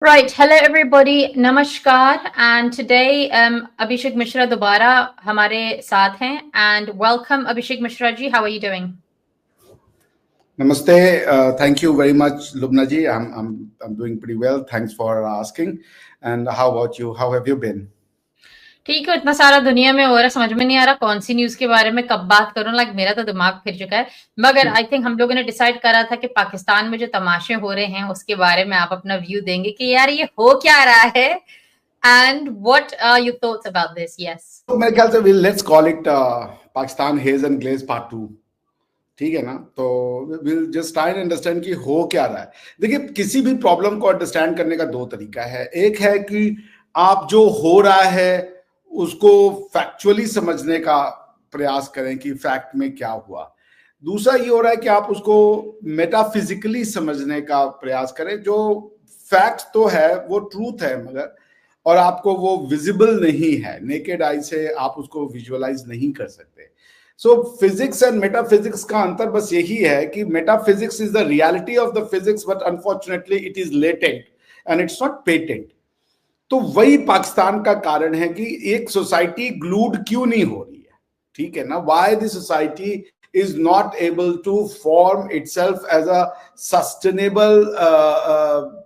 Right. Hello, everybody. Namaskar. And today, Abhishek Mishra दोबारा हमारे साथ हैं. And welcome, Abhishek Mishra ji. How are you doing? Namaste. Thank you very much, Lubna ji. I'm doing pretty well. Thanks for asking. And how about you? How have you been? ठीक है. इतना सारा दुनिया में हो रहा है, समझ में नहीं आ रहा कौन सी न्यूज के बारे में कब बात करूं. लाइक मेरा तो दिमाग फिर चुका है. मगर आई थिंक हम लोगों ने डिसाइड करा था कि पाकिस्तान में जो तमाशे हो रहे हैं उसके बारे में आप अपना व्यू देंगे कि यार ये हो क्या रहा है. And what are your thoughts about this? Yes. तो मेरे ख्याल से let's call it Pakistan hedge and glaze part 2. ठीक है ना. तो will just try and understand कि हो क्या रहा है. देखिए, किसी भी प्रॉब्लम को अंडरस्टैंड करने का दो तरीका है. एक है कि आप जो हो रहा है उसको फैक्चुअली समझने का प्रयास करें कि फैक्ट में क्या हुआ. दूसरा ये हो रहा है कि आप उसको मेटाफिजिकली समझने का प्रयास करें. जो फैक्ट तो है वो ट्रूथ है, मगर और आपको वो विजिबल नहीं है. नेकेड आई से आप उसको विजुअलाइज नहीं कर सकते. सो फिजिक्स एंड मेटाफिजिक्स का अंतर बस यही है कि metaphysics is the reality of the physics, but unfortunately it is latent and it's not patent. तो वही पाकिस्तान का कारण है कि एक सोसाइटी ग्लूड क्यों नहीं हो रही है. ठीक है ना. Why the society is not able to form itself as a sustainable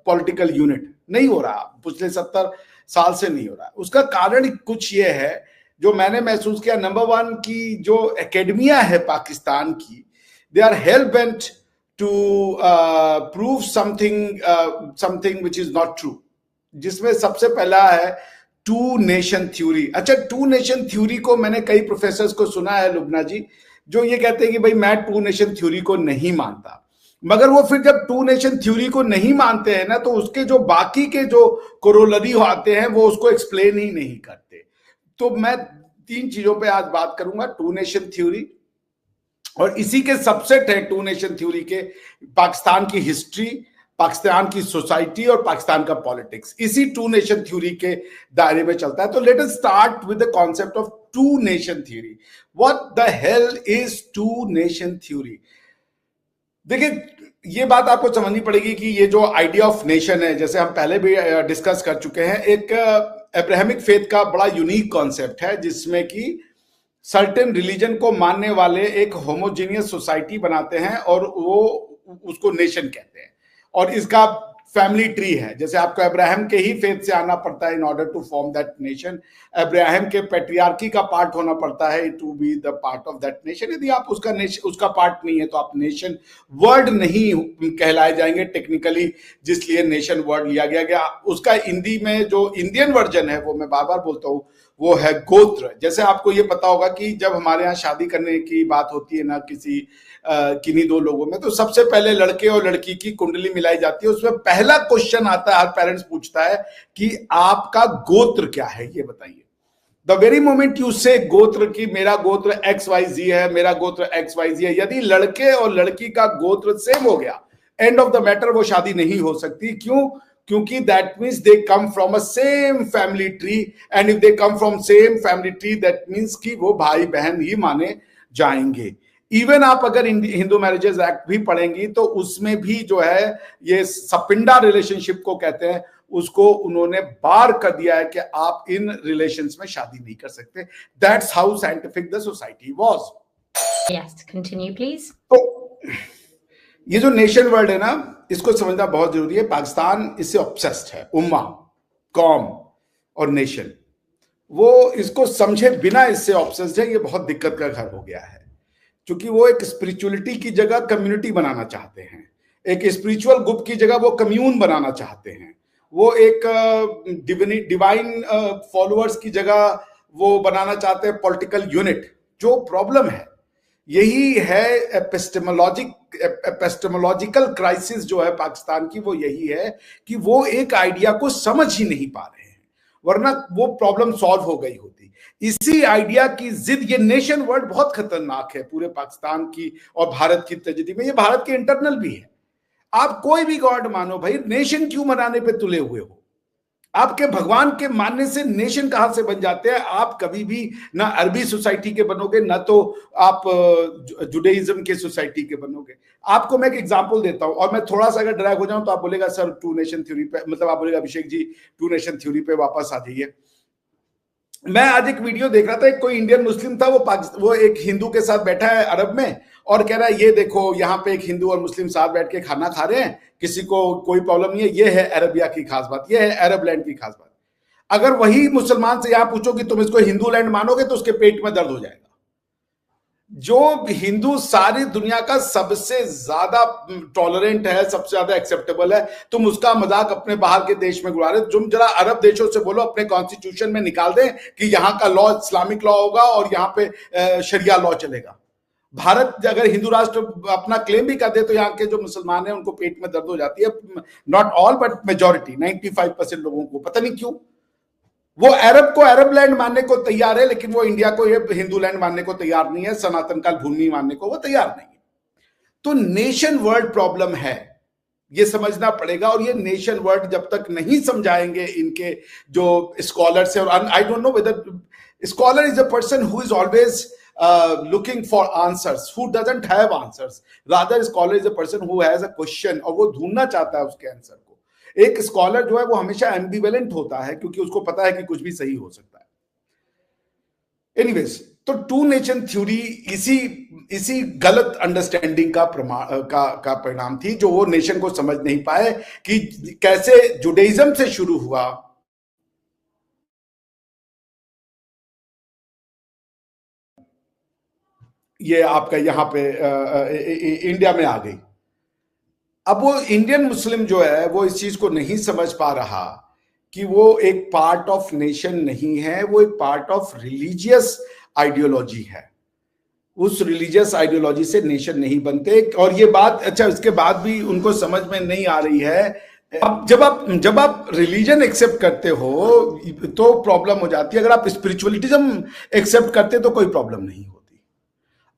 political unit. नहीं हो रहा. पिछले 70 साल से नहीं हो रहा. उसका कारण कुछ ये है जो मैंने महसूस किया. नंबर वन की जो एकेडमिया है पाकिस्तान की, they are hell bent to prove something which is not true. जिसमें सबसे पहला है टू नेशन थ्योरी. अच्छा, टू नेशन थ्योरी को मैंने कई प्रोफेसर्स को सुना है, लुबना जी, जो ये कहते हैं कि भाई मैं टू नेशन थ्योरी को नहीं मानता. मगर वो फिर जब टू नेशन थ्योरी को नहीं मानते हैं ना, तो उसके जो बाकी के जो कोरोलरी आते हैं वो उसको एक्सप्लेन ही नहीं करते. तो मैं 3 चीजों पे आज बात करूंगा. टू नेशन थ्योरी, और इसी के सबसेट है टू नेशन थ्योरी के पाकिस्तान की हिस्ट्री, पाकिस्तान की सोसाइटी और पाकिस्तान का पॉलिटिक्स. इसी टू नेशन थ्योरी के दायरे में चलता है. तो let us start with the concept of two nation theory. What the hell is two nation theory? देखिए, ये बात आपको समझनी पड़ेगी कि ये जो आइडिया ऑफ नेशन है, जैसे हम पहले भी डिस्कस कर चुके हैं, एक अब्राहमिक फेथ का बड़ा यूनिक कॉन्सेप्ट है, जिसमें कि सर्टेन रिलीजन को मानने वाले एक होमोजीनियस सोसाइटी बनाते हैं और वो उसको नेशन कहते हैं. और इसका फैमिली ट्री है. जैसे आपको अब्राहम के ही फेथ से आना पड़ता है in order to form that nation. Abraham के पैट्रियार्की का पार्ट होना पड़ता है to be the part of that nation. यदि आप उसका पार्ट नहीं है तो आप नेशन वर्ड नहीं कहलाए जाएंगे टेक्निकली, जिसलिए नेशन वर्ड लिया गया. उसका हिंदी में जो इंडियन वर्जन है, वो मैं बार बार बोलता हूँ, वो है गोत्र. जैसे आपको ये पता होगा कि जब हमारे यहाँ शादी करने की बात होती है ना किसी किन्हीं दो लोगों में, तो सबसे पहले लड़के और लड़की की कुंडली मिलाई जाती है. उसमें पहला क्वेश्चन आता है, हर पेरेंट्स पूछता है कि आपका गोत्र क्या है, ये बताइए. द वेरी मोमेंट यू से गोत्र की मेरा गोत्र XYZ है, मेरा गोत्र XYZ है, यदि लड़के और लड़की का गोत्र सेम हो गया, एंड ऑफ द मैटर, वो शादी नहीं हो सकती. क्यों? क्योंकि that means they come from a same family tree, and if they come from same family tree, that means कि वो भाई बहन ही माने जाएंगे. इवन आप अगर हिंदू मैरिजेस एक्ट भी पढ़ेंगी तो उसमें भी जो है ये सपिंडा रिलेशनशिप को कहते हैं, उसको उन्होंने बार कर दिया है कि आप इन रिलेशंस में शादी नहीं कर सकते. That's how scientific the society was. Yes, continue please. तो ये जो नेशन वर्ड है ना, इसको समझना बहुत जरूरी है. पाकिस्तान इससे ऑब्सेस्ड है. उम्मा, कौम और नेशन, वो इसको समझे बिना इससे ऑब्सेस्ड है. ये बहुत दिक्कत का घर हो गया है, क्योंकि वो एक स्पिरिचुअलिटी की जगह कम्युनिटी बनाना चाहते हैं. एक स्पिरिचुअल ग्रुप की जगह वो कम्यून बनाना चाहते हैं. वो एक डिवाइन फॉलोअर्स की जगह वो बनाना चाहते हैं पॉलिटिकल यूनिट. जो प्रॉब्लम है यही है, एपिस्टेमोलॉजिकल क्राइसिस जो है पाकिस्तान की, वो यही है कि वो एक आइडिया को समझ ही नहीं पा रहे हैं, वरना वो प्रॉब्लम सॉल्व हो गई होती. इसी आइडिया की जिद, ये नेशन वर्ड बहुत खतरनाक है पूरे पाकिस्तान की और भारत की ट्रेजेडी में. ये भारत के इंटरनल भी है. आप कोई भी गॉड मानो भाई, नेशन क्यों मनाने पे तुले हुए हो? आपके भगवान के मानने से नेशन कहां से बन जाते हैं? आप कभी भी ना अरबी सोसाइटी के बनोगे, ना तो आप जुडाइज्म के सोसाइटी के बनोगे। आपको मैं एक एग्जांपल देता हूं, और मैं थोड़ा सा अगर ड्रैग हो जाऊं तो आप बोलेगा सर टू नेशन थ्योरी पे, मतलब आप बोलेगा Abhishek ji to nation theory पे वापस आ जाइए। मैं आज एक वीडियो देख रहा था, एक कोई इंडियन मुस्लिम था, वो एक हिंदू के साथ बैठा है अरब में, और कह रहा है ये देखो यहाँ पे एक हिंदू और मुस्लिम साथ बैठ के खाना खा रहे हैं, किसी को कोई प्रॉब्लम नहीं है, ये है अरबिया की खास बात, ये है अरब लैंड की खास बात। अगर वही मुसलमान से यहां पूछो कि तुम इसको हिंदू लैंड मानोगे तो उसके पेट में दर्द हो जाएगा। जो हिंदू सारी दुनिया का सबसे ज्यादा टॉलरेंट है, सबसे ज्यादा एक्सेप्टेबल है, तुम उसका मजाक अपने बाहर के देश में उड़ा रहे हो। तुम जरा अरब देशों से बोलो अपने कॉन्स्टिट्यूशन में निकाल दें कि यहां का लॉ इस्लामिक लॉ होगा और यहां पे शरिया लॉ चलेगा। भारत अगर हिंदू राष्ट्र अपना क्लेम भी कर दे तो यहाँ के जो मुसलमान हैं उनको पेट में दर्द हो जाती है। नॉट ऑल बट मेजॉरिटी, 95% लोगों को, पता नहीं क्यों। वो अरब को अरब लैंड मानने को तैयार है, लेकिन वो इंडिया को ये हिंदू लैंड मानने को तैयार नहीं है, सनातन काल भूमि मानने को वो तैयार नहीं है। तो नेशन वर्ल्ड प्रॉब्लम है, ये समझना पड़ेगा। और ये नेशन वर्ल्ड जब तक नहीं समझाएंगे इनके जो स्कॉलर्स है, और I don't know whether scholar is a person who is always looking for answers, who doesn't have answers, rather scholar is a person who has a question, और वो ढूंढना चाहता है उसके आंसर को। एक स्कॉलर जो है वो हमेशा एम्बिवेलेंट होता है, क्योंकि उसको पता है कि कुछ भी सही हो सकता है। एनीवेज, तो टू नेशन थ्योरी इसी गलत अंडरस्टैंडिंग का परिणाम थी, जो वो नेशन को समझ नहीं पाए कि कैसे जुडाइज्म से शुरू हुआ, ये आपका यहां पे इंडिया में आ गई। अब वो इंडियन मुस्लिम जो है वो इस चीज को नहीं समझ पा रहा कि वो एक पार्ट ऑफ नेशन नहीं है, वो एक पार्ट ऑफ रिलीजियस आइडियोलॉजी है। उस रिलीजियस आइडियोलॉजी से नेशन नहीं बनते। और ये बात अच्छा इसके बाद भी उनको समझ में नहीं आ रही है। अब जब आप रिलीजन एक्सेप्ट करते हो तो प्रॉब्लम हो जाती है, अगर आप स्पिरिचुअलिज्म एक्सेप्ट करते तो कोई प्रॉब्लम नहीं होती।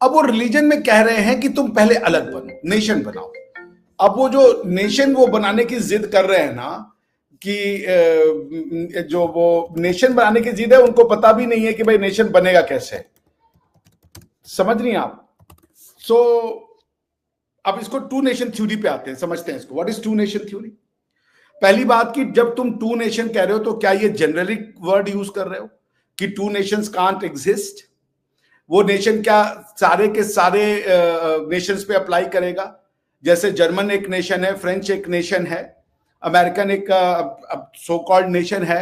अब वो रिलीजन में कह रहे हैं कि तुम पहले अलग बनो, नेशन बनाओ। अब वो जो नेशन वो बनाने की जिद कर रहे हैं ना, कि जो वो नेशन बनाने की जिद है, उनको पता भी नहीं है कि भाई नेशन बनेगा कैसे, समझ रही हैं आप? सो अब इसको टू नेशन थ्योरी पे आते हैं, समझते हैं इसको। What is two nation theory? पहली बात कि जब तुम टू नेशन कह रहे हो तो क्या ये जेनरिक वर्ड यूज कर रहे हो कि टू नेशंस कांट एग्जिस्ट? वो नेशन क्या सारे के सारे नेशंस पे अप्लाई करेगा? जैसे जर्मन एक नेशन है, फ्रेंच एक नेशन है, अमेरिकन एक सो कॉल्ड नेशन है,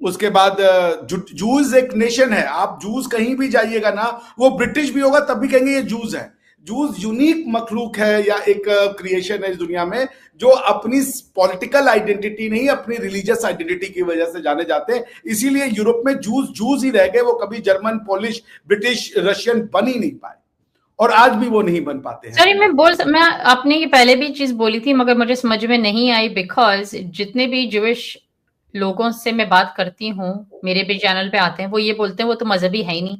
उसके बाद जूज एक नेशन है। आप जूज कहीं भी जाइएगा ना, वो ब्रिटिश भी होगा तब भी कहेंगे ये जूज है। जूज यूनिक मखलूक है या एक क्रिएशन है इस दुनिया में, जो अपनी पॉलिटिकल आइडेंटिटी नहीं, अपनी रिलीजियस आइडेंटिटी की वजह से जाने जाते हैं। इसीलिए यूरोप में जूज ही रह गए, वो कभी जर्मन, पोलिश, ब्रिटिश, रशियन बन ही नहीं पाए, और आज भी वो नहीं बन पाते हैं। सॉरी, मैं आपने ये पहले भी चीज बोली थी मगर मुझे समझ में नहीं आई, बिकॉज जितने भी ज्यूइश लोगों से मैं बात करती हूँ, मेरे भी चैनल पे आते हैं, वो ये बोलते हैं वो तो मजहबी है ही नहीं,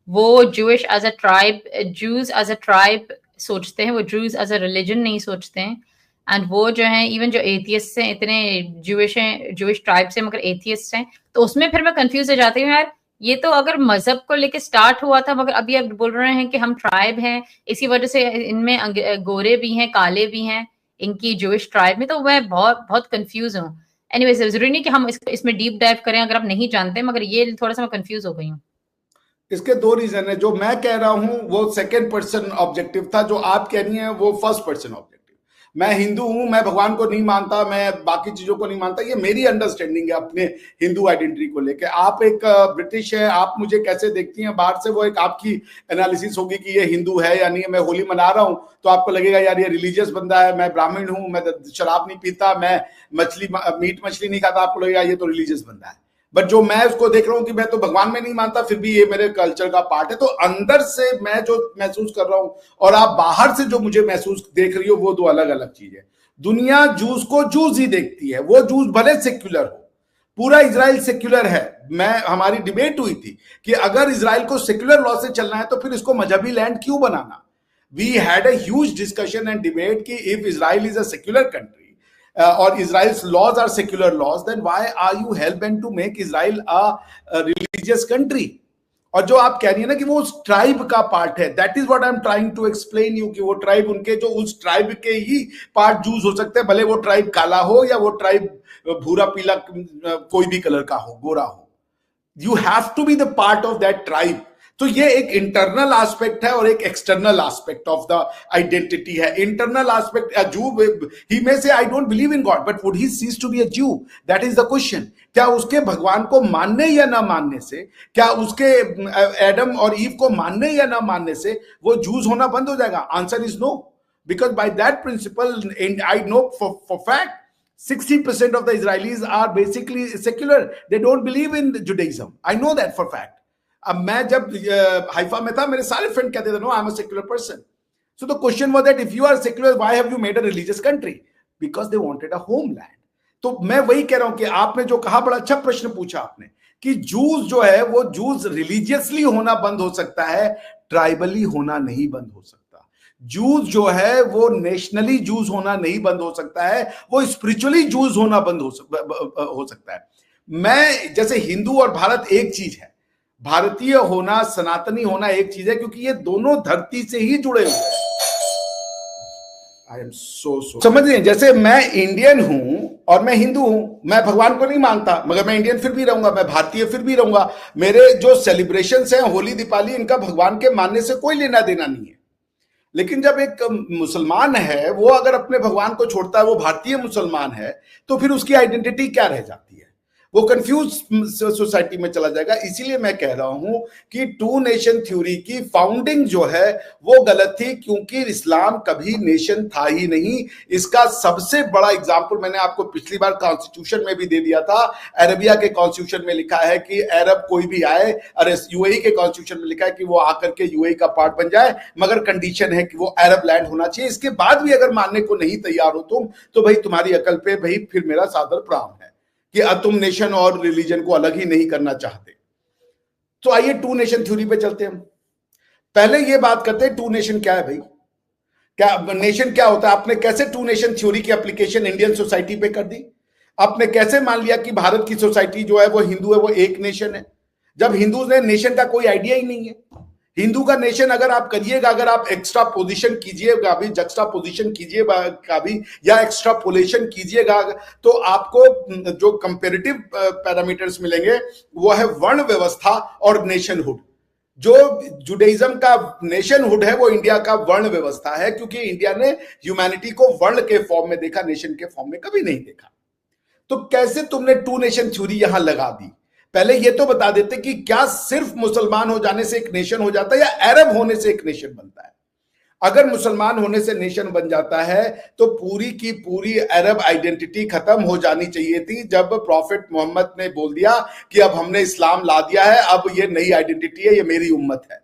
वो Jewish as a tribe, Jews as a tribe सोचते हैं, वो जूज एज अ रिलीजन नहीं सोचते हैं। एंड वो जो है इवन जो एथियस्ट हैं, इतने ज्यूइश हैं, ज्यूइश ट्राइब से मगर एथियस्ट हैं, तो उसमें फिर मैं कंफ्यूज हो जाती हूँ यार, ये तो अगर मजहब को लेके स्टार्ट हुआ था, मगर अभी आप बोल रहे हैं कि हम ट्राइब हैं, इसी वजह से इनमें गोरे भी हैं, काले भी हैं इनकी ज्यूइश ट्राइब में, तो मैं बहुत बहुत कंफ्यूज हूँ। एनीवेज, जरूरी नहीं कि हम इसमें डीप डाइव करें अगर आप नहीं जानते, मगर ये थोड़ा सा मैं कंफ्यूज हो गई हूँ। इसके दो रीजन है। जो मैं कह रहा हूं वो सेकंड पर्सन ऑब्जेक्टिव था, जो आप कह रही हैं वो फर्स्ट पर्सन ऑब्जेक्टिव। मैं हिंदू हूं, मैं भगवान को नहीं मानता, मैं बाकी चीजों को नहीं मानता, ये मेरी अंडरस्टैंडिंग है अपने हिंदू आइडेंटिटी को लेके। आप एक ब्रिटिश है, आप मुझे कैसे देखती हैं बाहर से, वो एक आपकी एनालिसिस होगी कि ये हिंदू है या नहीं है। मैं होली मना रहा हूं तो आपको लगेगा यार ये रिलीजियस बंदा है, मैं ब्राह्मण हूं, मैं शराब नहीं पीता, मैं मीट मछली नहीं खाता, आपको लगेगा ये तो रिलीजियस बंदा है। बट जो मैं उसको देख रहा हूँ कि मैं तो भगवान में नहीं मानता, फिर भी ये मेरे कल्चर का पार्ट है। तो अंदर से मैं जो महसूस कर रहा हूं और आप बाहर से जो मुझे महसूस देख रही हो, वो दो अलग अलग चीज है। दुनिया जूस को जूस ही देखती है, वो जूस भले सेक्युलर हो, पूरा इजराइल सेक्युलर है। हमारी डिबेट हुई थी कि अगर इजराइल को सेक्युलर लॉ से चलना है तो फिर इसको मजहबी लैंड क्यों बनाना। We had a huge discussion and debate कि if Israel is a secular country, or Israel's laws are secular laws, then why are you hell-bent to make Israel a religious country? और जो आप कह रही है ना कि वो उस ट्राइब का पार्ट है, that is what I am trying to explain you, कि वो ट्राइब उनके जो उस ट्राइब के ही पार्ट जूस हो सकते हैं, भले वो ट्राइब काला हो या वो ट्राइब भूरा पीला कोई भी कलर का हो, गोरा हो, you have to be the part of that tribe. तो ये एक इंटरनल एस्पेक्ट है और एक external aspect of the identity है। Internal aspect, a Jew he may say I don't believe in God, but would he cease to be a Jew? That is the question. क्या उसके भगवान को मानने या ना मानने से, क्या उसके एडम और ईव को मानने या ना मानने से वो जूस होना बंद हो जाएगा? Answer is no, because by that principle I know for fact 60% of the Israelis are basically secular. They don't believe in Judaism. I know that for fact. अब मैं जब हाइफा में था, मेरे सारे फ्रेंड कहते थे no I am a secular person. So the question was that if you are secular why have you made a religious country? Because they wanted a homeland. तो मैं वही कह रहा हूं कि आपने जो कहा, बड़ा अच्छा प्रश्न पूछा आपने, कि जूस जो है वो जूस रिलीजियसली होना बंद हो सकता है, ट्राइबली होना नहीं बंद हो सकता। जूस जो है वो नेशनली जूस होना नहीं बंद हो सकता है, वो स्पिरिचुअली जूस होना बंद हो सकता है। मैं जैसे हिंदू और भारत एक चीज है, भारतीय होना, सनातनी होना एक चीज है, क्योंकि ये दोनों धरती से ही जुड़े हुए हैं। आई एम सो समझ रहे हैं? जैसे मैं इंडियन हूं और मैं हिंदू हूं, मैं भगवान को नहीं मानता, मगर मैं इंडियन फिर भी रहूंगा, मैं भारतीय फिर भी रहूंगा। मेरे जो सेलिब्रेशंस हैं, होली दिवाली, इनका भगवान के मानने से कोई लेना देना नहीं है। लेकिन जब एक मुसलमान है, वो अगर अपने भगवान को छोड़ता है, वो भारतीय मुसलमान है, तो फिर उसकी आइडेंटिटी क्या रह जाती है? वो कंफ्यूज सोसाइटी में चला जाएगा। इसीलिए मैं कह रहा हूं कि टू नेशन थ्योरी की फाउंडिंग जो है वो गलत थी, क्योंकि इस्लाम कभी नेशन था ही नहीं। इसका सबसे बड़ा एग्जाम्पल मैंने आपको पिछली बार कॉन्स्टिट्यूशन में भी दे दिया था। अरबिया के कॉन्स्टिट्यूशन में लिखा है कि अरब कोई भी आए, अरे यूएई के कॉन्स्टिट्यूशन में लिखा है कि वो आकर के यूएई का पार्ट बन जाए, मगर कंडीशन है कि वो अरब लैंड होना चाहिए। इसके बाद भी अगर मानने को नहीं तैयार हो तुम, तो भाई तुम्हारी अकल पे भाई फिर मेरा सादर प्रणाम है कि तुम नेशन और रिलीजन को अलग ही नहीं करना चाहते। तो आइए टू नेशन थ्योरी पे चलते हैं। पहले ये बात करते हैं टू नेशन क्या है भाई, क्या नेशन क्या होता है? आपने कैसे टू नेशन थ्योरी की एप्लीकेशन इंडियन सोसाइटी पे कर दी? आपने कैसे मान लिया कि भारत की सोसाइटी जो है वो हिंदू है, वो एक नेशन है, जब हिंदू ने नेशन का कोई आइडिया ही नहीं है। हिंदू का नेशन अगर आप करिएगा, अगर आप एक्स्ट्रा पोजिशन कीजिएगा भी, जक्स्टा पोजिशन कीजिएगा भी, या एक्स्ट्रापोलेशन कीजिएगा, तो आपको जो कंपेरेटिव पैरामीटर्स मिलेंगे वो है वर्ण व्यवस्था और नेशनहुड। जो जुडाइज्म का नेशनहुड है वो इंडिया का वर्ण व्यवस्था है, क्योंकि इंडिया ने ह्यूमैनिटी को वर्ण के फॉर्म में देखा, नेशन के फॉर्म में कभी नहीं देखा। तो कैसे तुमने टू नेशन थ्योरी यहां लगा दी? पहले ये तो बता देते कि क्या सिर्फ मुसलमान हो जाने से एक नेशन हो जाता है, या अरब होने से एक नेशन बनता है? अगर मुसलमान होने से नेशन बन जाता है तो पूरी की पूरी अरब आइडेंटिटी खत्म हो जानी चाहिए थी, जब प्रॉफिट मोहम्मद ने बोल दिया कि अब हमने इस्लाम ला दिया है, अब ये नई आइडेंटिटी है, ये मेरी उम्मत है।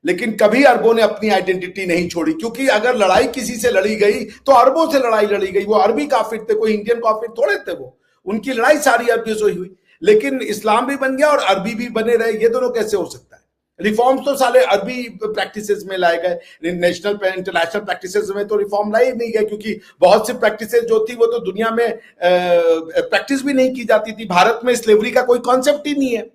लेकिन कभी अरबों ने अपनी आइडेंटिटी नहीं छोड़ी, क्योंकि अगर लड़ाई किसी से लड़ी गई तो अरबों से लड़ाई लड़ी गई। वो अरबी काफिर थे, कोई इंडियन काफिर थोड़े थे, वो उनकी लड़ाई सारी अरबियों से हुई। लेकिन इस्लाम भी बन गया और अरबी भी बने रहे, ये दोनों कैसे हो सकता है? रिफॉर्म्स तो साले अरबी प्रैक्टिसेस में लाए गए, नेशनल इंटरनेशनल प्रैक्टिसेस में तो रिफॉर्म लाई नहीं गए, क्योंकि बहुत सी प्रैक्टिसेस जो थी वो तो दुनिया में प्रैक्टिस भी नहीं की जाती थी। भारत में स्लेवरी का कोई कॉन्सेप्ट ही नहीं है।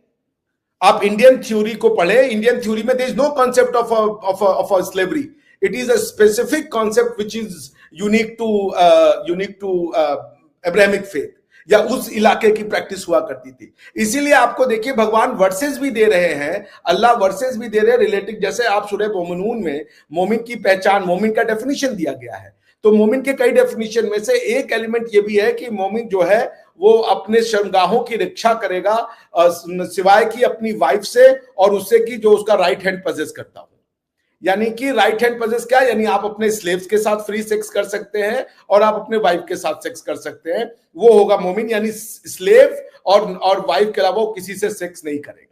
आप इंडियन थ्योरी को पढ़े, इंडियन थ्योरी में there is no concept of a slavery. It is a specific concept which is unique to Abrahamic faith, या उस इलाके की प्रैक्टिस हुआ करती थी। इसीलिए आपको देखिए भगवान वर्सेस भी दे रहे हैं, अल्लाह वर्सेस भी दे रहे हैं रिलेटिव। जैसे आप सूरह मोमिनून में मोमिन की पहचान, मोमिन का डेफिनेशन दिया गया है, तो मोमिन के कई डेफिनेशन में से एक एलिमेंट ये भी है कि मोमिन जो है वो अपने शर्मगाहों की रक्षा करेगा, सिवाय की अपनी वाइफ से और उससे कि जो उसका राइट हैंड पजेस करता हो। यानी कि राइट हैंड पजेस क्या, यानी आप अपने स्लेव्स के साथ फ्री सेक्स कर सकते हैं और आप अपने वाइफ के साथ सेक्स कर सकते हैं, वो होगा मोमिन। यानी स्लेव और वाइफ के अलावा किसी से सेक्स नहीं करेगा।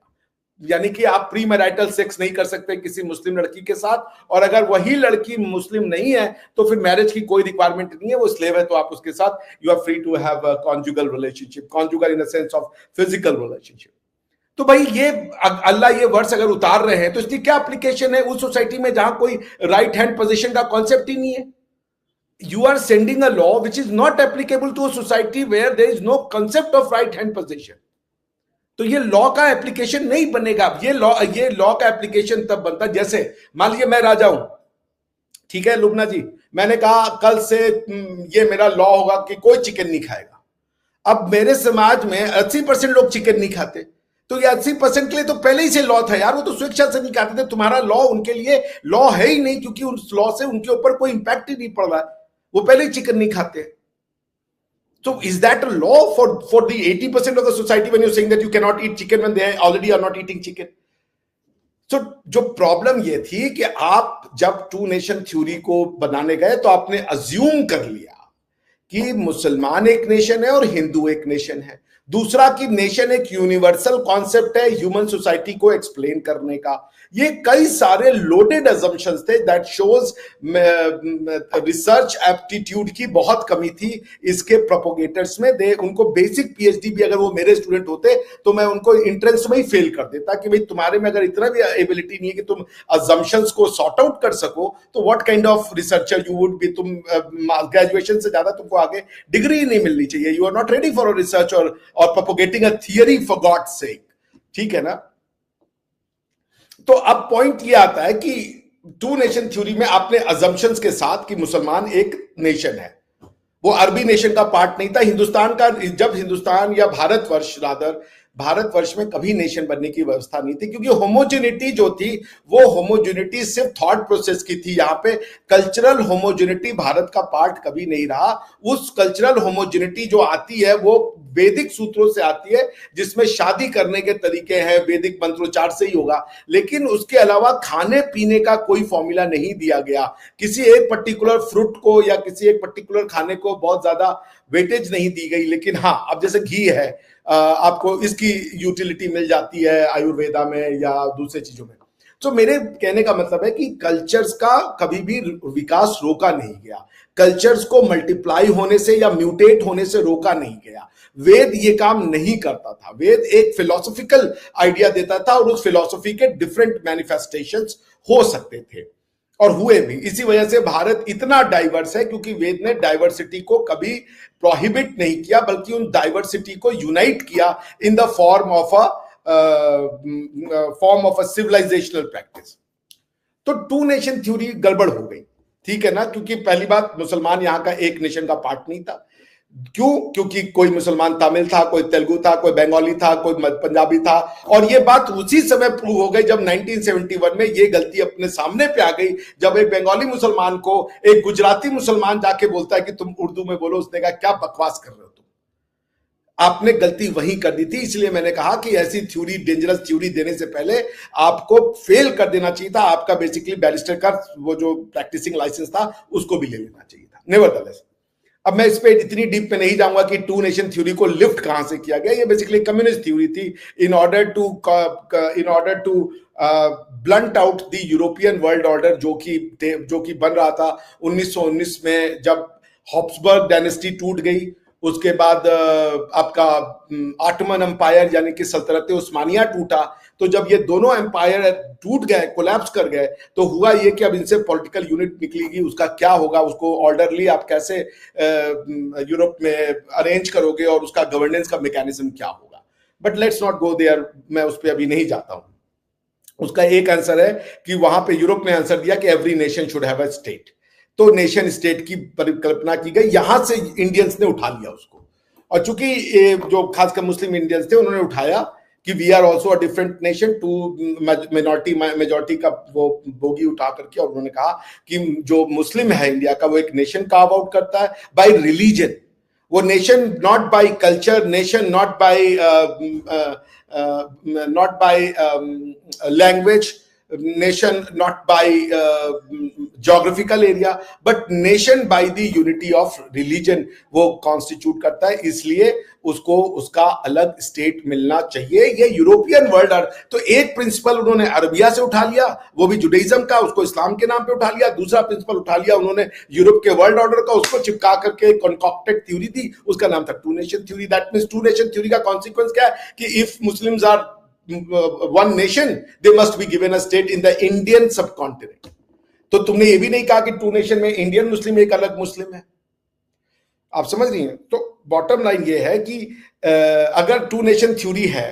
यानी कि आप प्री मैरिटल सेक्स नहीं कर सकते किसी मुस्लिम लड़की के साथ, और अगर वही लड़की मुस्लिम नहीं है तो फिर मैरिज की कोई रिक्वायरमेंट नहीं है, वो स्लेव है तो आप उसके साथ you are free to have conjugal relationship, conjugal in the sense of physical relationship. तो भाई ये अल्लाह ये वर्ड्स अगर उतार रहे हैं तो इसकी क्या एप्लीकेशन है उस सोसाइटी में जहां कोई राइट हैंड पोजीशन का कॉन्सेप्ट ही नहीं है? you are sending a law which is not applicable to a society where there is no concept of right hand possession. तो ये लॉ का एप्लीकेशन नहीं बनेगा. ये लॉ का एप्लीकेशन तब बनता, जैसे मान लीजिए मैं राजा हूं, ठीक है लुबना जी, मैंने कहा कल से ये मेरा लॉ होगा कि कोई चिकन नहीं खाएगा. अब मेरे समाज में 80% लोग चिकन नहीं खाते, तो ये 80% के लिए तो पहले ही से लॉ था यार, वो तो स्वेच्छा से नहीं खाते थे. तुम्हारा लॉ उनके लिए लॉ है ही नहीं, क्योंकि उस लॉ से उनके ऊपर कोई इंपैक्ट ही नहीं पड़ रहा है, वो पहले ही चिकन नहीं खाते. So is that a law for the 80% of the society when you're saying that you cannot eat chicken when they already are not eating chicken? So जो प्रॉब्लम ये थी कि आप जब टू नेशन थ्योरी को बनाने गए तो आपने अज्यूम कर लिया कि मुसलमान एक नेशन है और हिंदू एक नेशन है. दूसरा कि नेशन एक यूनिवर्सल कॉन्सेप्ट है ह्यूमन सोसाइटी को एक्सप्लेन करने का. ये कई सारे लोडेड अजम्पशंस थे. दैट शोज रिसर्च एप्टीट्यूड की बहुत कमी थी इसके प्रोपोगेटर्स में. उनको बेसिक पीएचडी भी अगर वो मेरे स्टूडेंट होते तो मैं उनको एंट्रेंस में ही फेल कर देता कि भाई तुम्हारे में अगर इतना भी एबिलिटी नहीं है कि तुम अजम्पशंस को सॉर्ट आउट कर सको तो what kind of researcher you would be. तुम ग्रेजुएशन से ज्यादा तुमको आगे डिग्री नहीं मिलनी चाहिए. You are not ready for a research और propagating a theory for God's sake. ठीक है ना. तो अब पॉइंट ये आता है कि टू नेशन थ्योरी में आपने अजम्पशंस के साथ कि मुसलमान एक नेशन है, वो अरबी नेशन का पार्ट नहीं था. हिंदुस्तान का, जब हिंदुस्तान या भारतवर्ष रादर, भारतवर्ष में कभी नेशन बनने की व्यवस्था नहीं थी, क्योंकि होमोजेनिटी जो थी वो होमोजेनिटी सिर्फ थॉट प्रोसेस की थी. यहां पे कल्चरल होमोजेनिटी भारत का पार्ट कभी नहीं रहा. उस कल्चरल होमोजेनिटी जो आती है वो वैदिक सूत्रों से आती है, जिसमें शादी करने के तरीके हैं वैदिक मंत्रोच्चार से ही होगा, लेकिन उसके अलावा खाने पीने का कोई फॉर्मूला नहीं दिया गया. किसी एक पर्टिकुलर फ्रूट को या किसी एक पर्टिकुलर खाने को बहुत ज्यादा वेटेज नहीं दी गई. लेकिन हाँ, अब जैसे घी है, आपको इसकी यूटिलिटी मिल जाती है आयुर्वेदा में या दूसरे चीजों में. तो मेरे कहने का मतलब है कि कल्चर्स का कभी भी विकास रोका नहीं गया. कल्चर्स को मल्टीप्लाई होने से या म्यूटेट होने से रोका नहीं गया. वेद ये काम नहीं करता था. वेद एक फिलोसॉफिकल आइडिया देता था और उस फिलोसॉफी के डिफरेंट मैनिफेस्टेशंस हो सकते थे और हुए भी. इसी वजह से भारत इतना डाइवर्स है क्योंकि वेद ने डाइवर्सिटी को कभी प्रोहिबिट नहीं किया, बल्कि उन डाइवर्सिटी को यूनाइट किया in the form of a civilisational practice. तो टू नेशन थ्योरी गड़बड़ हो गई. ठीक है ना. क्योंकि पहली बात, मुसलमान यहां का एक नेशन का पार्ट नहीं था. क्यों? क्योंकि कोई मुसलमान तमिल था, कोई तेलुगु था, कोई बंगाली था, कोई पंजाबी था. और ये बात उसी समय प्रूव हो गई जब 1971 में ये गलती अपने सामने पे आ गई, जब एक बंगाली मुसलमान को एक गुजराती मुसलमान जाके बोलता है कि तुम उर्दू में बोलो. उसने कहा क्या बकवास कर रहे हो तुम, आपने गलती वही कर दी थी. इसलिए मैंने कहा कि ऐसी थ्योरी, डेंजरस थ्योरी देने से पहले आपको फेल कर देना चाहिए था. आपका बेसिकली बैरिस्टर का वो जो प्रैक्टिसिंग लाइसेंस था उसको भी ले लेना चाहिए था. नेवरदलेस, अब मैं इस पे इतनी डीप पे नहीं जाऊंगा कि टू नेशन थ्योरी को लिफ्ट कहां से किया गया. ये बेसिकली कम्युनिस्ट थ्योरी थी in order to blunt out the European world order जो कि बन रहा था 1919 में, जब हॉब्सबर्ग डायनेस्टी टूट गई. उसके बाद आपका ऑटोमन एम्पायर यानी कि सल्तनत उस्मानिया टूटा. तो जब ये दोनों एम्पायर टूट गए, कोलैप्स कर गए, तो हुआ ये कि अब इनसे पॉलिटिकल यूनिट निकलेगी. उसका क्या होगा, उसको ऑर्डरली आप कैसे यूरोप में अरेंज करोगे और उसका गवर्नेंस का मैकेनिज्म क्या होगा. But let's not go there, मैं उस पर अभी नहीं जाता हूं. उसका एक आंसर है कि वहां पे यूरोप ने आंसर दिया कि every nation should have a state. तो नेशन स्टेट की परिकल्पना की गई. यहां से इंडियंस ने उठा लिया उसको. और चूंकि जो खासकर मुस्लिम इंडियंस थे उन्होंने उठाया कि we are also a different nation to majority का वो बोगी उठा करके, और उन्होंने कहा कि जो मुस्लिम है इंडिया का वो एक नेशन कार्व आउट करता है बाय रिलीजन. वो nation not by culture, nation not by language, nation not by geographical area but nation by the unity of religion वो constitute करता है. इसलिए उसको उसका अलग स्टेट मिलना चाहिए. ये यूरोपियन वर्ल्ड ऑर्डर. तो एक प्रिंसिपल उन्होंने अरबिया से उठा लिया, वो भी जुडाइज्म का, उसको इस्लाम के नाम पे उठा लिया. दूसरा प्रिंसिपल उठा लिया उन्होंने यूरोप के वर्ल्ड ऑर्डर का, उसको चिपका करके कॉन्कॉक्टेड थ्योरी थी, उसका नाम था two nation theory. That means two nation theory का कॉन्सिक्वेंस क्या है कि if Muslims are one nation, they must be given a state in the Indian subcontinent. तो तुमने ये भी नहीं कहा कि टू नेशन में इंडियन मुस्लिम एक अलग मुस्लिम है। आप समझ रही हैं? तो बॉटम लाइन ये है कि अगर टू नेशन थ्योरी है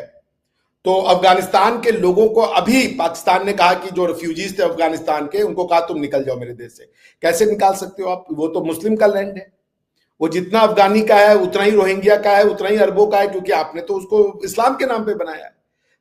तो अफगानिस्तान के लोगों को अभी पाकिस्तान ने कहा कि जो रिफ्यूजीज थे अफगानिस्तान के, उनको कहा तुम निकल जाओ मेरे देश से। कैसे निकाल सकते हो आप? वो तो मुस्लिम का लैंड है, वो जितना अफगानी का है उतना ही रोहिंग्या का है, उतना ही अरबों का है, क्योंकि आपने तो उसको इस्लाम के नाम पे बनाया है।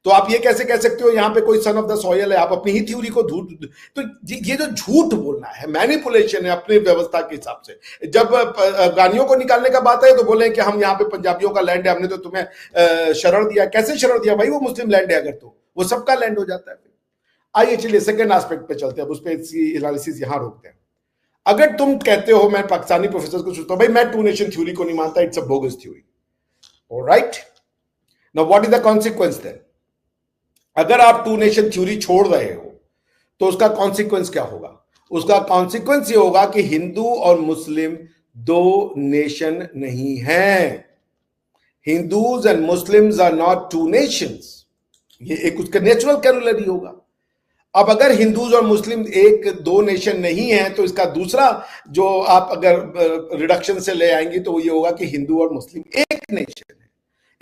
तो आप ये कैसे कह सकते हो यहाँ पे कोई सन ऑफ द सॉयल है? आप अपनी ही थ्योरी को तो ये जो झूठ बोलना है, मैनिपुलेशन है अपनी व्यवस्था के हिसाब से। जब अफगानियों को निकालने का बात है तो बोले कि हम यहाँ पे पंजाबियों का लैंड है, हमने तो तुम्हें शरण दिया। कैसे शरण दिया भाई? वो मुस्लिम लैंड है अगर, तो वो सबका लैंड हो जाता है। आइए चलिए सेकेंड एस्पेक्ट पे चलते हैं, उस पर एनालिसिस यहाँ रोकते हैं। अगर तुम कहते हो, मैं पाकिस्तानी प्रोफेसर को सोचता हूं भाई मैं टू नेशन थ्योरी को नहीं मानता, it's a bogus theory, alright. Now what is the consequence then? अगर आप टू नेशन थ्योरी छोड़ रहे हो तो उसका कॉन्सिक्वेंस क्या होगा? उसका कॉन्सिक्वेंस ये होगा कि हिंदू और मुस्लिम दो नेशन नहीं है। Hindus and Muslims are not two nations. ये एक उसका नेचुरल कैरोलरी होगा। अब अगर हिंदूज और मुस्लिम एक दो नेशन नहीं है तो इसका दूसरा जो आप अगर रिडक्शन से ले आएंगे तो ये होगा कि हिंदू और मुस्लिम एक नेशन है,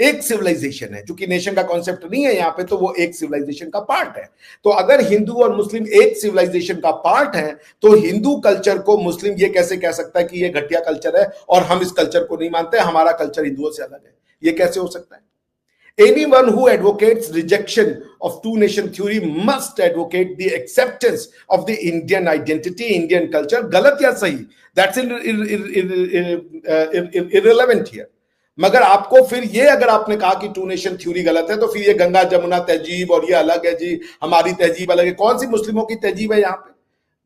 एक सिविलाइजेशन है। क्योंकि नेशन का कॉन्सेप्ट नहीं है यहाँ पे, तो वो एक सिविलाइजेशन का पार्ट है। तो अगर हिंदू और मुस्लिम एक सिविलाइजेशन का पार्ट है तो हिंदू कल्चर को मुस्लिम ये कैसे कह सकता है कि ये घटिया कल्चर है और हम इस कल्चर को नहीं मानते, हमारा कल्चर हिंदुओं से अलग है? ये कैसे हो सकता है? Anyone who advocates rejection of two-nation theory must advocate the acceptance of the Indian identity, Indian culture. गलत या सही, that's irrelevant here. मगर आपको फिर ये, अगर आपने कहा कि टू नेशन थ्योरी गलत है, तो फिर ये गंगा जमुना तहजीब और ये अलग है जी, हमारी तहजीब अलग है। कौन सी मुस्लिमों की तहजीब है यहाँ पे?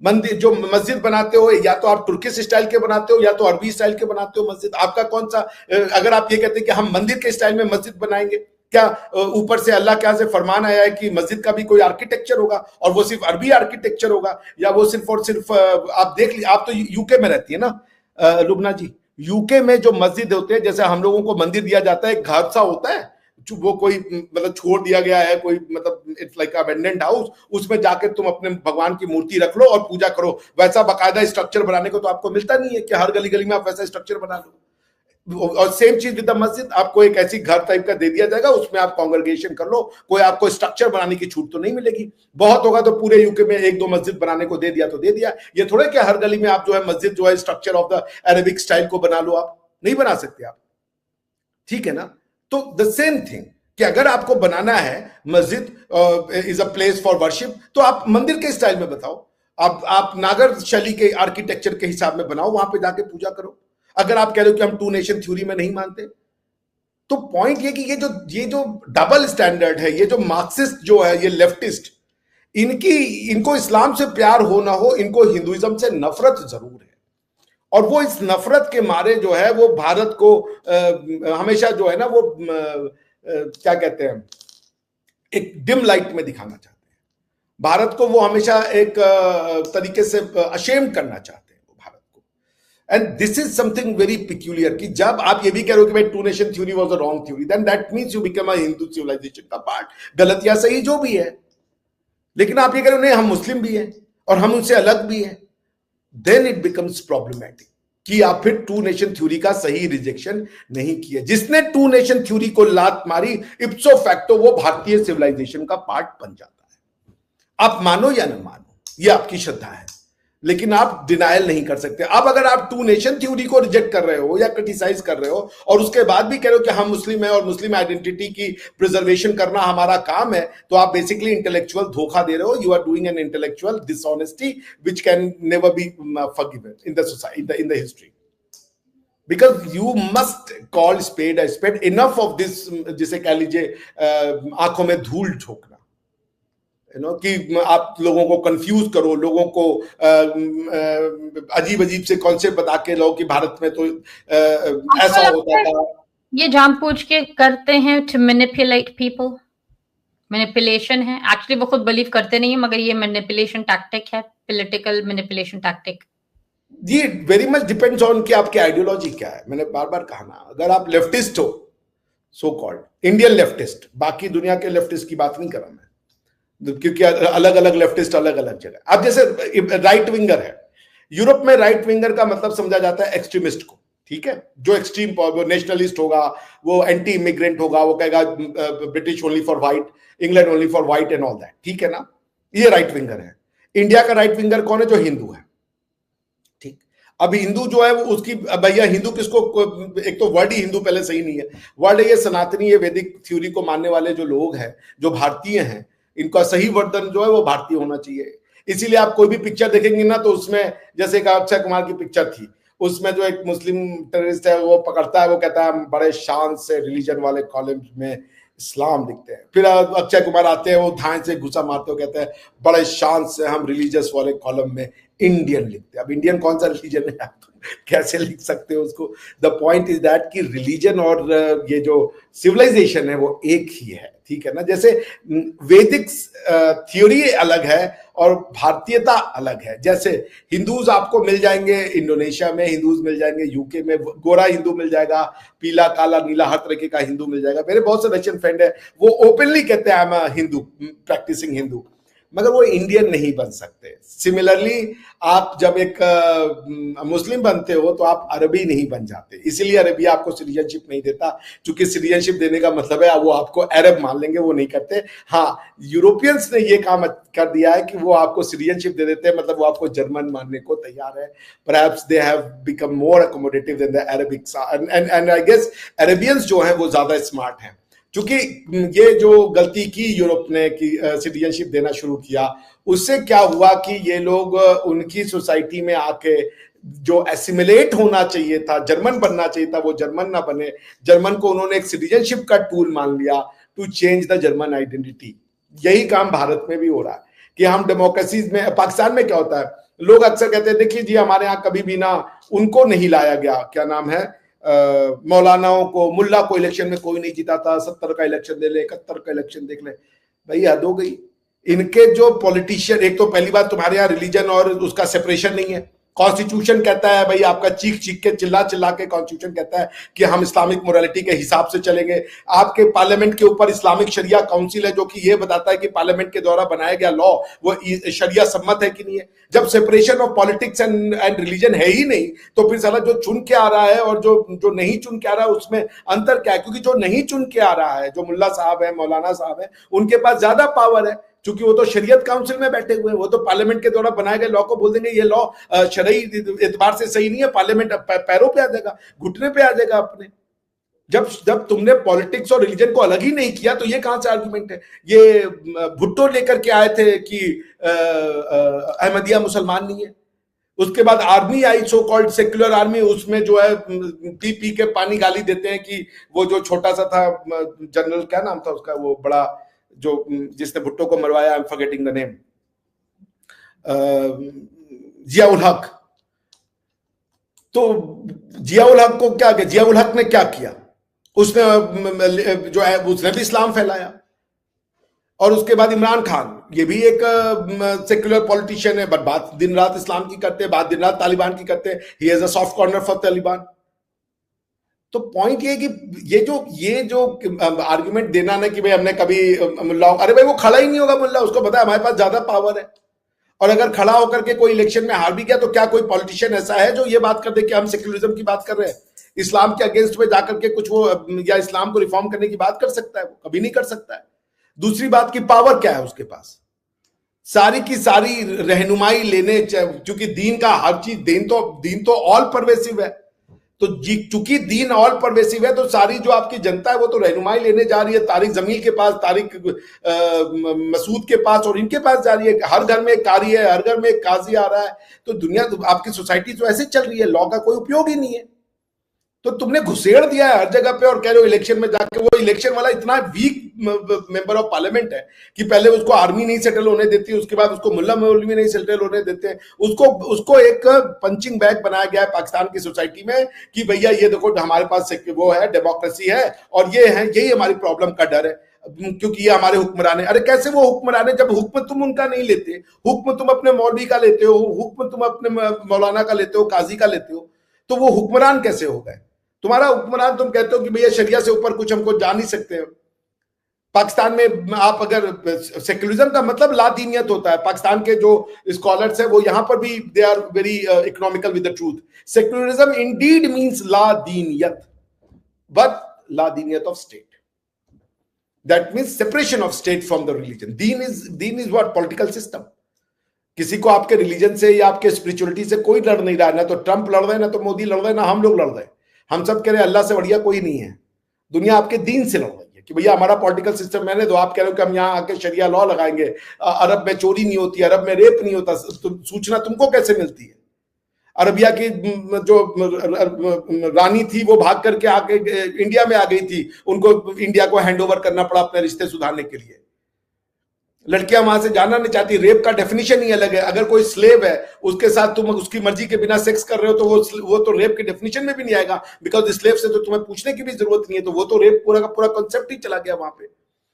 मंदिर जो मस्जिद बनाते हो, या तो आप तुर्किश स्टाइल के बनाते हो या तो अरबी स्टाइल के बनाते हो मस्जिद। आपका कौन सा? अगर आप ये कहते हैं कि हम मंदिर के स्टाइल में मस्जिद बनाएंगे, क्या ऊपर से अल्लाह के यहाँ से फरमान आया है कि मस्जिद का भी कोई आर्किटेक्चर होगा और वो सिर्फ अरबी आर्किटेक्चर होगा, या वो सिर्फ और सिर्फ आप देख लीजिए, आप तो यूके में रहती है ना लुबना जी, यूके में जो मस्जिद होते हैं, जैसे हम लोगों को मंदिर दिया जाता है, एक घर सा होता है, वो कोई मतलब छोड़ दिया गया है, कोई मतलब इट्स लाइक अबेंडेंट हाउस, उसमें जाकर तुम अपने भगवान की मूर्ति रख लो और पूजा करो। वैसा बाकायदा स्ट्रक्चर बनाने को तो आपको मिलता नहीं है कि हर गली गली में आप वैसा स्ट्रक्चर बना लो। और सेम चीज विद द मस्जिद, आपको एक ऐसी घर टाइप का दे दिया जाएगा, उसमें आप कांग्रेगेशन कर लो, कोई आपको स्ट्रक्चर बनाने की छूट तो नहीं मिलेगी। बहुत होगा तो पूरे यूके में एक दो मस्जिद बनाने को दे दिया तो दे दिया। ये थोड़े कि हर गली में आप जो है मस्जिद जो है structure of the Arabic style को बना लो, आप नहीं बना सकते आप, ठीक है ना। तो द सेम थिंग कि अगर आपको बनाना है मस्जिद is a place for worship, तो आप मंदिर के स्टाइल में बताओ, आप नागर शैली के आर्किटेक्चर के हिसाब में बनाओ, वहां पे जाके पूजा करो। अगर आप कह रहे हो कि हम टू नेशन थ्योरी में नहीं मानते, तो पॉइंट ये कि ये जो डबल स्टैंडर्ड है, ये जो मार्क्सिस्ट जो है, ये लेफ्टिस्ट, इनको इस्लाम से प्यार हो ना हो, इनको हिंदुइज्म से नफरत जरूर है। और वो इस नफरत के मारे जो है वो भारत को हमेशा जो है ना वो क्या कहते हैं, एक डिम लाइट में दिखाना चाहते हैं भारत को। वो हमेशा एक तरीके से अशेम्ड करना चाहते हैं भारत को। And this is something very peculiar कि जब आप ये भी कह रहे हो कि भाई two nation theory was a wrong theory, then that means you become a Hindu civilization का पार्ट, गलत या सही जो भी है। लेकिन आप ये कह रहे हो नहीं हम मुस्लिम भी हैं और हम उनसे अलग भी हैं, देन इट बिकम्स प्रॉब्लमेटिक कि आप फिर टू नेशन थ्योरी का सही रिजेक्शन नहीं किया। जिसने टू नेशन थ्योरी को लात मारी, इप्सो फैक्टो वो भारतीय सिविलाइजेशन का पार्ट बन जाता है। आप मानो या न मानो, ये आपकी श्रद्धा है, लेकिन आप डिनायल नहीं कर सकते। अब अगर आप टू नेशन थ्योरी को रिजेक्ट कर रहे हो या क्रिटिसाइज कर रहे हो और उसके बाद भी कह रहे हो कि हम मुस्लिम हैं और मुस्लिम आइडेंटिटी की प्रिजर्वेशन करना हमारा काम है, तो आप बेसिकली इंटेलेक्चुअल धोखा दे रहे हो। You are doing an intellectual dishonesty which can never be forgiven in the society, in the history, because you must call spade a spade. Enough of this, जिसे कह लीजिए आंखों में धूल झोंकना, कि आप लोगों को कंफ्यूज करो, लोगों को अजीब अजीब से कॉन्सेप्ट बता के लो कि भारत में तो ऐसा होता था। ये जानबूझ के करते हैं टू मैनिपुलेट पीपल, मैनिपुलेशन है। एक्चुअली वो खुद बिलीव करते नहीं है, मगर ये मैनिपुलेशन टैक्टिक है, पॉलिटिकल मैनिपुलेशन टैक्टिक। जी, वेरी मच डिपेंड्स ऑन कि आपकी आइडियोलॉजी क्या है। मैंने बार बार कहा ना, अगर आप लेफ्टिस्ट हो, सो कॉल्ड इंडियन लेफ्टिस्ट, बाकी दुनिया के लेफ्टिस्ट की बात नहीं कर रहा मैं, क्योंकि अलग अलग लेफ्टिस्ट अलग अलग जगह। अब जैसे राइट विंगर है, यूरोप में राइट विंगर का मतलब समझा जाता है एक्सट्रीमिस्ट को, ठीक है, जो एक्सट्रीम, वो नेशनलिस्ट होगा, वो एंटी इमिग्रेंट होगा, वो कहेगा British only for white, England only for white and all that, ठीक है ना, ये राइट विंगर है। इंडिया का राइट विंगर कौन है? जो हिंदू है, ठीक। अब हिंदू जो है वो उसकी, भैया हिंदू किसको, एक तो वर्ड ही हिंदू पहले सही नहीं है, वर्ड है ये सनातनी, ये वैदिक थ्योरी को मानने वाले जो लोग हैं, जो भारतीय हैं, इनका सही वर्णन जो है वो भारतीय होना चाहिए। इसीलिए आप कोई भी पिक्चर देखेंगे ना, तो उसमें जैसे एक अक्षय कुमार की पिक्चर थी, उसमें जो एक मुस्लिम टेररिस्ट है वो पकड़ता है, वो कहता है बड़े शान से रिलीजन वाले कॉलम में इस्लाम लिखते हैं, फिर अक्षय कुमार आते हैं, वो धाए से घुसा मारते हो, कहते हैं बड़े शान से हम रिलीजियस वाले कॉलम में इंडियन लिखते हैं। अब इंडियन कौन सा रिलीजन है, आप कैसे लिख सकते हो उसको? द पॉइंट इज दैट कि रिलीजन और ये जो सिविलाइजेशन है वो एक ही है, ठीक है ना। जैसे वैदिक थ्योरी अलग है और भारतीयता अलग है। जैसे हिंदूज आपको मिल जाएंगे इंडोनेशिया में, हिंदूज मिल जाएंगे यूके में, गोरा हिंदू मिल जाएगा, पीला काला नीला हर तरीके का हिंदू मिल जाएगा। मेरे बहुत से रशियन फ्रेंड है, वो ओपनली कहते हैं I am Hindu, practising Hindu, मगर वो इंडियन नहीं बन सकते। सिमिलरली आप जब एक मुस्लिम बनते हो तो आप अरबी नहीं बन जाते, इसीलिए अरबिया आपको सिटीजनशिप नहीं देता, क्योंकि सिटीजनशिप देने का मतलब है वो आपको अरब मान लेंगे, वो नहीं करते। हाँ, यूरोपियंस ने ये काम कर दिया है कि वो आपको सिटीजनशिप दे देते हैं, मतलब वो आपको जर्मन मानने को तैयार है। Perhaps they have become more accommodative than the Arabics, and I guess Arabians जो है वो ज्यादा स्मार्ट हैं, क्योंकि ये जो गलती की यूरोप ने कि सिटीजनशिप देना शुरू किया, उससे क्या हुआ कि ये लोग उनकी सोसाइटी में आके जो एसिमिलेट होना चाहिए था, जर्मन बनना चाहिए था, वो जर्मन ना बने। जर्मन को उन्होंने एक सिटीजनशिप का टूल मान लिया to change the German identity. यही काम भारत में भी हो रहा है कि हम डेमोक्रेसीज में, पाकिस्तान में क्या होता है, लोग अक्सर कहते हैं देखिए जी हमारे यहाँ कभी भी ना उनको नहीं लाया गया, क्या नाम है, मौलानाओं को, मुल्ला को इलेक्शन में कोई नहीं जीता था, 70 का इलेक्शन दे ले, 71 का इलेक्शन देख ले। भाई हद हो गई। इनके जो पॉलिटिशियन, एक तो पहली बात तुम्हारे यहाँ रिलीजन और उसका सेपरेशन नहीं है। कॉन्स्टिट्यूशन कहता है भाई आपका चीख चीख के चिल्ला चिल्ला के कॉन्स्टिट्यूशन कहता है कि हम इस्लामिक मोरालिटी के हिसाब से चलेंगे। आपके पार्लियामेंट के ऊपर इस्लामिक शरिया काउंसिल है जो कि ये बताता है कि पार्लियामेंट के द्वारा बनाया गया लॉ वो शरिया सम्मत है कि नहीं है। जब separation of politics and religion है ही नहीं, तो फिर साला जो चुन के आ रहा है और जो नहीं चुन के आ रहा है उसमें अंतर क्या है? क्योंकि जो नहीं चुन के आ रहा है, जो मुल्ला साहब है, मौलाना साहब है, उनके पास ज्यादा पावर है, क्योंकि वो तो शरीयत काउंसिल में बैठे हुए हैं। वो तो पार्लियामेंट के द्वारा बनाए गए लॉ को बोल देंगे ये लॉ शरई एतबार से सही नहीं है, पार्लियामेंट पैरों पे आ जाएगा, घुटने पे आ जाएगा अपने। जब तुमने पॉलिटिक्स और रिलीजन को अलग ही नहीं किया तो ये कहां से आर्गुमेंट है? ये भुट्टो लेकर के आए थे कि अहमदिया मुसलमान नहीं है। उसके बाद आर्मी आई, सो कॉल्ड सेक्युलर आर्मी, उसमें जो है पी पी के पानी गाली देते हैं कि वो जो छोटा सा था जनरल, क्या नाम था उसका, वो बड़ा जो जिसने भुट्टो को मरवाया, I am forgetting the name, Ziaul Haq. तो जियाउल हक को क्या किया? जियाउल हक ने क्या किया? उसने जो है उसने भी इस्लाम फैलाया। और उसके बाद इमरान खान, ये भी एक सेक्युलर पॉलिटिशियन है, बट बात दिन रात इस्लाम की करते हैं, बात दिन रात तालिबान की करते हैं। He has a soft corner for Taliban. तो पॉइंट ये कि ये जो आर्गुमेंट देना ना कि भाई हमने कभी मुल्ला, अरे भाई वो खड़ा ही नहीं होगा मुल्ला, उसको पता है हमारे पास ज्यादा पावर है। और अगर खड़ा होकर के कोई इलेक्शन में हार भी गया तो क्या कोई पॉलिटिशियन ऐसा है जो ये बात कर दे कि हम सेक्युलरिज्म की बात कर रहे हैं, इस्लाम के अगेंस्ट में जाकर के कुछ वो, या इस्लाम को रिफॉर्म करने की बात कर सकता है? वो कभी नहीं कर सकता है। दूसरी बात की पावर क्या है उसके पास? सारी की सारी रहनुमाई लेने, क्योंकि दीन का हर चीज, दीन तो ऑल परवेसिव है, तो चूंकि दीन ऑल परवेसिव है तो सारी जो आपकी जनता है वो तो रहनुमाई लेने जा रही है तारिक जमील के पास, तारिक मसूद के पास, और इनके पास जा रही है। हर घर में एक कारी है, हर घर में एक काजी आ रहा है। तो दुनिया, आपकी सोसाइटी तो ऐसे चल रही है, लॉ का कोई उपयोग ही नहीं है। तो तुमने घुसेड़ दिया है हर जगह पे और कह रहे हो इलेक्शन में जाके, वो इलेक्शन वाला इतना वीक मेंबर ऑफ पार्लियामेंट है कि पहले उसको आर्मी नहीं सेटल होने देती, उसके बाद उसको मुल्ला मौलवी नहीं सेटल होने देते, उसको एक पंचिंग बैग बनाया गया है पाकिस्तान की सोसाइटी में कि भैया ये देखो हमारे पास वो है, डेमोक्रेसी है, और ये है, यही हमारी प्रॉब्लम का डर है क्योंकि ये हमारे हुक्मरान है। अरे कैसे वो हुक्मरान है जब हुक्म तुम उनका नहीं लेते? हुक्म तुम अपने मौलवी का लेते हो, हुक्म तुम अपने मौलाना का लेते हो, काजी का लेते हो, तो वो हुक्मरान कैसे हो गए? तुम्हारा हुक्मरान, तुम कहते हो कि भैया शरिया से ऊपर कुछ हमको जा नहीं सकते। पाकिस्तान में आप अगर सेक्युलरिज्म का मतलब लादीनियत होता है, पाकिस्तान के जो स्कॉलर्स है वो यहां पर भी they are very economical with the truth. Secularism indeed means लादीनियत, बट लादीनियत of state. That means separation of state from the religion. दीन इज व्हाट? Political system. किसी को आपके रिलीजन से या आपके स्पिरिचुअलिटी से कोई लड़ नहीं रहा है. ना तो ट्रंप लड़ रहे, ना तो मोदी लड़ रहे, ना हम लोग लड़ रहे. हम सब कह रहे हैं अल्लाह से बढ़िया कोई नहीं है. दुनिया आपके दीन से लड़ रही है कि भैया हमारा पॉलिटिकल सिस्टम मैंने, तो आप कह रहे हो कि हम यहाँ आके शरिया लॉ लगाएंगे. अरब में चोरी नहीं होती, अरब में रेप नहीं होता. सूचना तुमको कैसे मिलती है? अरबिया की जो रानी थी वो भाग करके आके इंडिया में आ गई थी. उनको इंडिया को हैंडओवर करना पड़ा अपने रिश्ते सुधारने के लिए. लड़कियां वहां से जाना नहीं चाहती. रेप का डेफिनेशन ही अलग है. अगर कोई स्लेव है उसके साथ तुम उसकी मर्जी के बिना सेक्स कर रहे हो तो वो तो रेप के डेफिनेशन में भी नहीं आएगा, बिकॉज स्लेव से तो तुम्हें पूछने की भी जरूरत नहीं है. तो वो तो रेप पूरा का पूरा कॉन्सेप्ट ही चला गया वहां पे.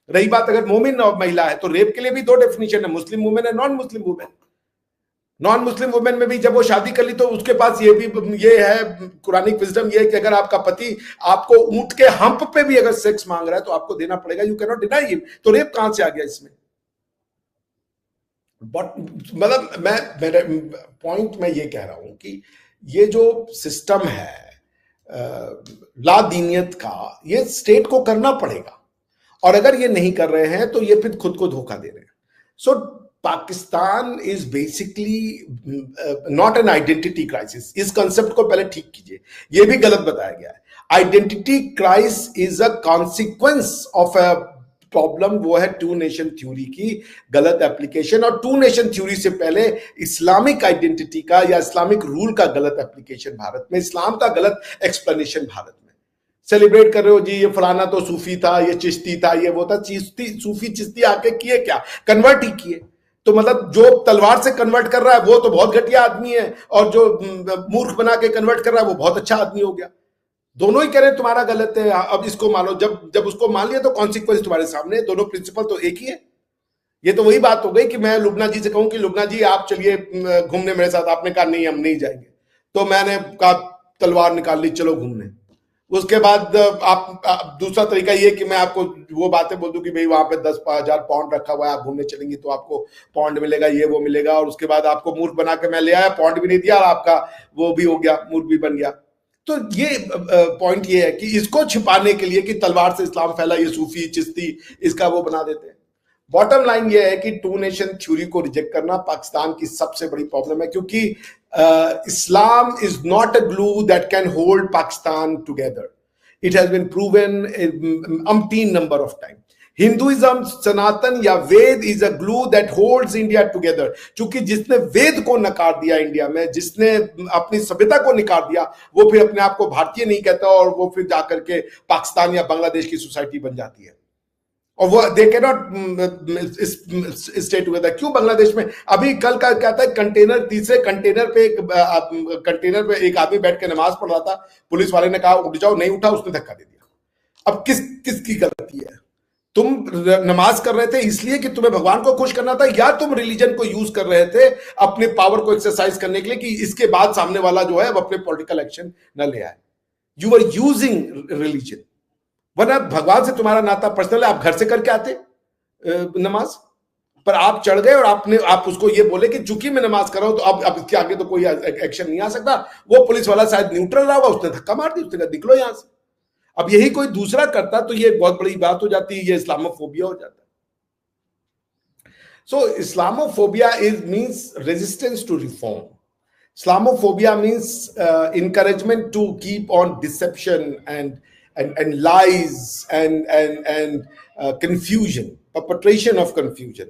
रही बात अगर मोमिन और महिला है, तो रेप के लिए भी दो डेफिनेशन है, मुस्लिम वुमेन है, non Muslim women. Non Muslim women में भी जब वो शादी कर ली तो उसके पास ये है कुरानिक विजडम, ये कि अगर आपका पति आपको ऊंट के हंप पे भी अगर सेक्स मांग रहा है तो आपको देना पड़ेगा. You can not deny him. तो रेप कहां से आ गया इसमें? मतलब मेरे पॉइंट में ये कह रहा हूं कि ये जो सिस्टम है लादीनियत का, ये स्टेट को करना पड़ेगा. और अगर ये नहीं कर रहे हैं तो ये फिर खुद को धोखा दे रहे हैं. So Pakistan is basically not an identity crisis. इस कंसेप्ट को पहले ठीक कीजिए. ये भी गलत बताया गया है. Identity crisis is a consequence of a problem. वो है टू नेशन थ्योरी की गलत एप्लीकेशन. और टू नेशन थ्योरी से पहले इस्लामिक आइडेंटिटी का या इस्लामिक रूल का गलत एप्लीकेशन भारत में, इस्लाम का गलत एक्सप्लेनेशन भारत में. सेलिब्रेट कर रहे हो जी ये फलाना तो सूफी था, ये चिश्ती था, ये वो था. चिश्ती सूफी चिश्ती आके किए क्या? कन्वर्ट ही किए. तो मतलब जो तलवार से कन्वर्ट कर रहा है वो तो बहुत घटिया आदमी है, और जो मूर्ख बना के कन्वर्ट कर रहा है वो बहुत अच्छा आदमी हो गया. दोनों ही कह रहे हैं तुम्हारा गलत है. अब इसको मानो. जब उसको मान लिया तो कॉन्सिक्वेंस तुम्हारे सामने. दोनों प्रिंसिपल तो एक ही है. ये तो वही बात हो गई कि मैं लुबना जी से कहूं कि लुबना जी आप चलिए घूमने मेरे साथ. आपने कहा नहीं हम नहीं जाएंगे. तो मैंने कहा तलवार निकाल ली, चलो घूमने. उसके बाद आप दूसरा तरीका ये कि मैं आपको वो बातें बोल दूं कि भाई वहां पे 10,000 पाउंड रखा हुआ है, आप घूमने चलेंगी तो आपको पाउंड मिलेगा, ये वो मिलेगा. और उसके बाद आपको मूर्ख बना के मैं ले आया, पाउंड भी नहीं दिया और आपका वो भी हो गया, मूर्ख भी बन गया. तो ये पॉइंट ये है कि इसको छिपाने के लिए कि तलवार से इस्लाम फैला, ये सूफी चिश्ती इसका वो बना देते हैं. बॉटम लाइन ये है कि टू नेशन थ्योरी को रिजेक्ट करना पाकिस्तान की सबसे बड़ी प्रॉब्लम है, क्योंकि Islam is not a glue that can hold Pakistan together. It has been proven umpteen number of time. Hinduism, Sanatan या Veda is a glue that holds India together. क्योंकि जिसने वेद को नकार दिया इंडिया में, जिसने अपनी सभ्यता को नकार दिया, वो फिर अपने आप को भारतीय नहीं कहता और वो फिर जाकर के पाकिस्तान या बांग्लादेश की सोसाइटी बन जाती है. और वो they can not stay together. क्यों बांग्लादेश में अभी कल का क्या था, कंटेनर, तीसरे कंटेनर पे एक आदमी बैठ के नमाज पढ़ रहा था. पुलिस वाले ने कहा उठ जाओ, नहीं उठा, उसने धक्का दे दिया. अब किसकी गलती है? तुम नमाज कर रहे थे इसलिए कि तुम्हें भगवान को खुश करना था, या तुम रिलीजन को यूज कर रहे थे अपने पावर को एक्सरसाइज करने के लिए कि इसके बाद सामने वाला जो है वो अपने पॉलिटिकल एक्शन न ले आए. You are using religion. वरना भगवान से तुम्हारा नाता पर्सनल है. आप घर से करके आते नमाज, पर आप चढ़ गए और आप उसको ये बोले कि चूंकि मैं नमाज कर रहा हूं तो अब इसके आगे तो कोई एक्शन नहीं आ सकता. वो पुलिस वाला शायद न्यूट्रल रहा हुआ, उसने धक्का मार दी, उसने कहा निकलो यहां से. अब यही कोई दूसरा करता तो ये बहुत बड़ी बात हो जाती है, ये इस्लामोफोबिया हो जाता है. So Islamophobia means resistance to reform. Islamophobia means encouragement to keep on deception and lies and confusion, perpetration of confusion,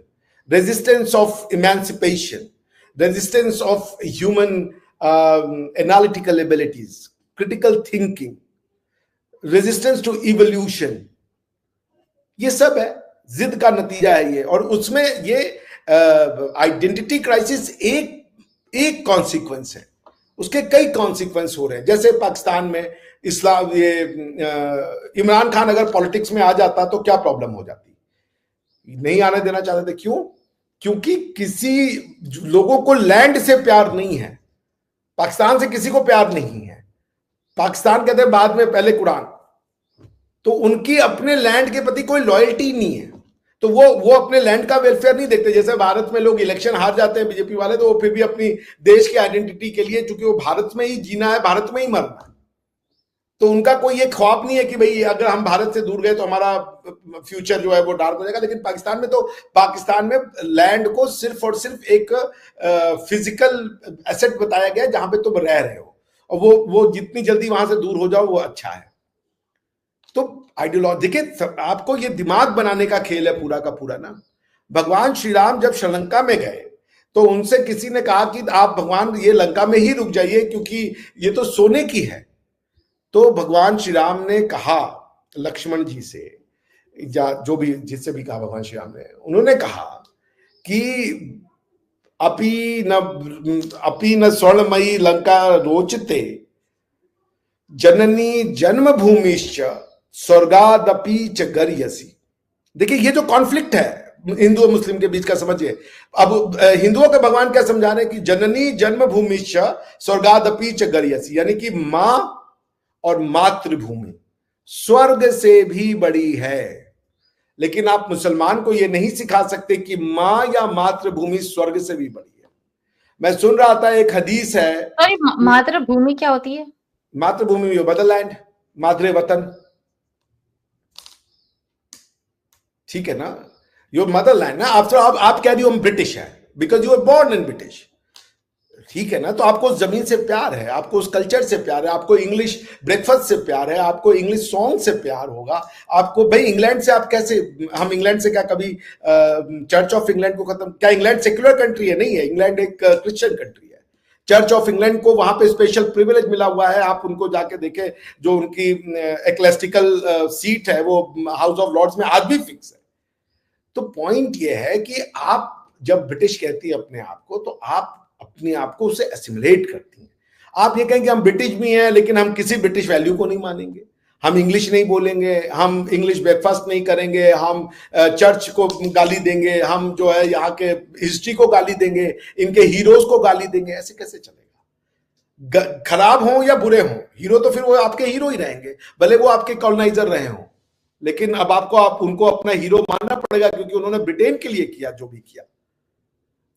resistance of emancipation, resistance of human analytical abilities, critical thinking, resistance to evolution. ये सब है, जिद का नतीजा है ये. और उसमें ये आइडेंटिटी क्राइसिस एक कॉन्सिक्वेंस है, उसके कई कॉन्सिक्वेंस हो रहे हैं. जैसे पाकिस्तान में इस्लाम, ये इमरान खान अगर पॉलिटिक्स में आ जाता तो क्या प्रॉब्लम हो जाती? नहीं आने देना चाहते थे. क्यों? क्योंकि किसी लोगों को लैंड से प्यार नहीं है, पाकिस्तान से किसी को प्यार नहीं है. पाकिस्तान कहते हैं बाद में, पहले कुरान. तो उनकी अपने लैंड के प्रति कोई लॉयल्टी नहीं है, तो वो अपने लैंड का वेलफेयर नहीं देखते। जैसे भारत में लोग इलेक्शन हार जाते हैं बीजेपी वाले, तो वो फिर भी अपनी देश की आइडेंटिटी के लिए, चूंकि वो भारत में ही जीना है, भारत में ही मरना है, तो उनका कोई ये ख्वाब नहीं है कि भाई अगर हम भारत से दूर गए तो हमारा फ्यूचर जो है वो डार्क हो जाएगा। लेकिन पाकिस्तान में लैंड को सिर्फ और सिर्फ एक फिजिकल एसेट बताया गया जहां पे तुम रह रहे हो, और वो जितनी जल्दी वहां से दूर हो जाओ वो अच्छा है। तो आइडियोलॉजी, देखिए आपको ये दिमाग बनाने का खेल है पूरा का पूरा ना। भगवान श्री राम जब श्रीलंका में गए तो उनसे किसी ने कहा कि आप भगवान ये लंका में ही रुक जाइए क्योंकि ये तो सोने की है। तो भगवान श्री राम ने कहा लक्ष्मण जी से, या जो भी जिससे भी कहा भगवान श्री राम ने, उन्होंने कहा कि अपी न स्वर्णमयी लंका रोचते जननी जन्मभूमिश्च स्वर्गादपि च गर्यसी। देखिए ये जो कॉन्फ्लिक्ट है हिंदू और मुस्लिम के बीच का, समझिए। अब हिंदुओं के भगवान क्या समझा रहे हैं कि जननी जन्मभूमिश्च स्वर्गादपि च गर्यसी, यानी कि मां और मातृभूमि स्वर्ग से भी बड़ी है। लेकिन आप मुसलमान को यह नहीं सिखा सकते कि मां या मातृभूमि स्वर्ग से भी बड़ी है। मैं सुन रहा था एक हदीस है। सॉरी, मातृभूमि क्या होती है? मातृभूमि योर मदरलैंड, मातृ वतन, ठीक है ना, योर मदरलैंड ना। आफ्टर आप कह रही हो हम ब्रिटिश है because you are born in British, ठीक है ना। तो आपको उस जमीन से प्यार है, आपको उस कल्चर से प्यार है, आपको इंग्लिश ब्रेकफास्ट से प्यार है, आपको इंग्लिश सॉन्ग से प्यार होगा। आपको भाई इंग्लैंड से आप कैसे, हम इंग्लैंड से क्या कभी चर्च ऑफ इंग्लैंड को खत्म, क्या इंग्लैंड सेक्युलर कंट्री है? नहीं है, इंग्लैंड एक क्रिश्चियन कंट्री है। चर्च ऑफ इंग्लैंड को वहां पे स्पेशल प्रिविलेज मिला हुआ है। आप उनको जाके देखें, जो उनकी एक्लेस्टिकल सीट है वो हाउस ऑफ लॉर्ड्स में आज भी फिक्स है। तो पॉइंट ये है कि आप जब ब्रिटिश कहती है अपने आप को, तो आप अपने आप को उसे एसिमुलेट करती हैं। आप ये कहें कि हम ब्रिटिश भी हैं लेकिन हम किसी ब्रिटिश वैल्यू को नहीं मानेंगे, हम इंग्लिश नहीं बोलेंगे, हम इंग्लिश ब्रेकफास्ट नहीं करेंगे, हम चर्च को गाली देंगे, हम जो है यहाँ के हिस्ट्री को गाली देंगे, इनके हीरोज को गाली देंगे, ऐसे कैसे चलेगा? खराब हो या बुरे हो, हीरो तो फिर वो आपके हीरो ही रहेंगे, भले वो आपके कॉलोनाइजर रहे हो। लेकिन अब आप उनको अपना हीरो मानना पड़ेगा क्योंकि उन्होंने ब्रिटेन के लिए किया जो भी किया।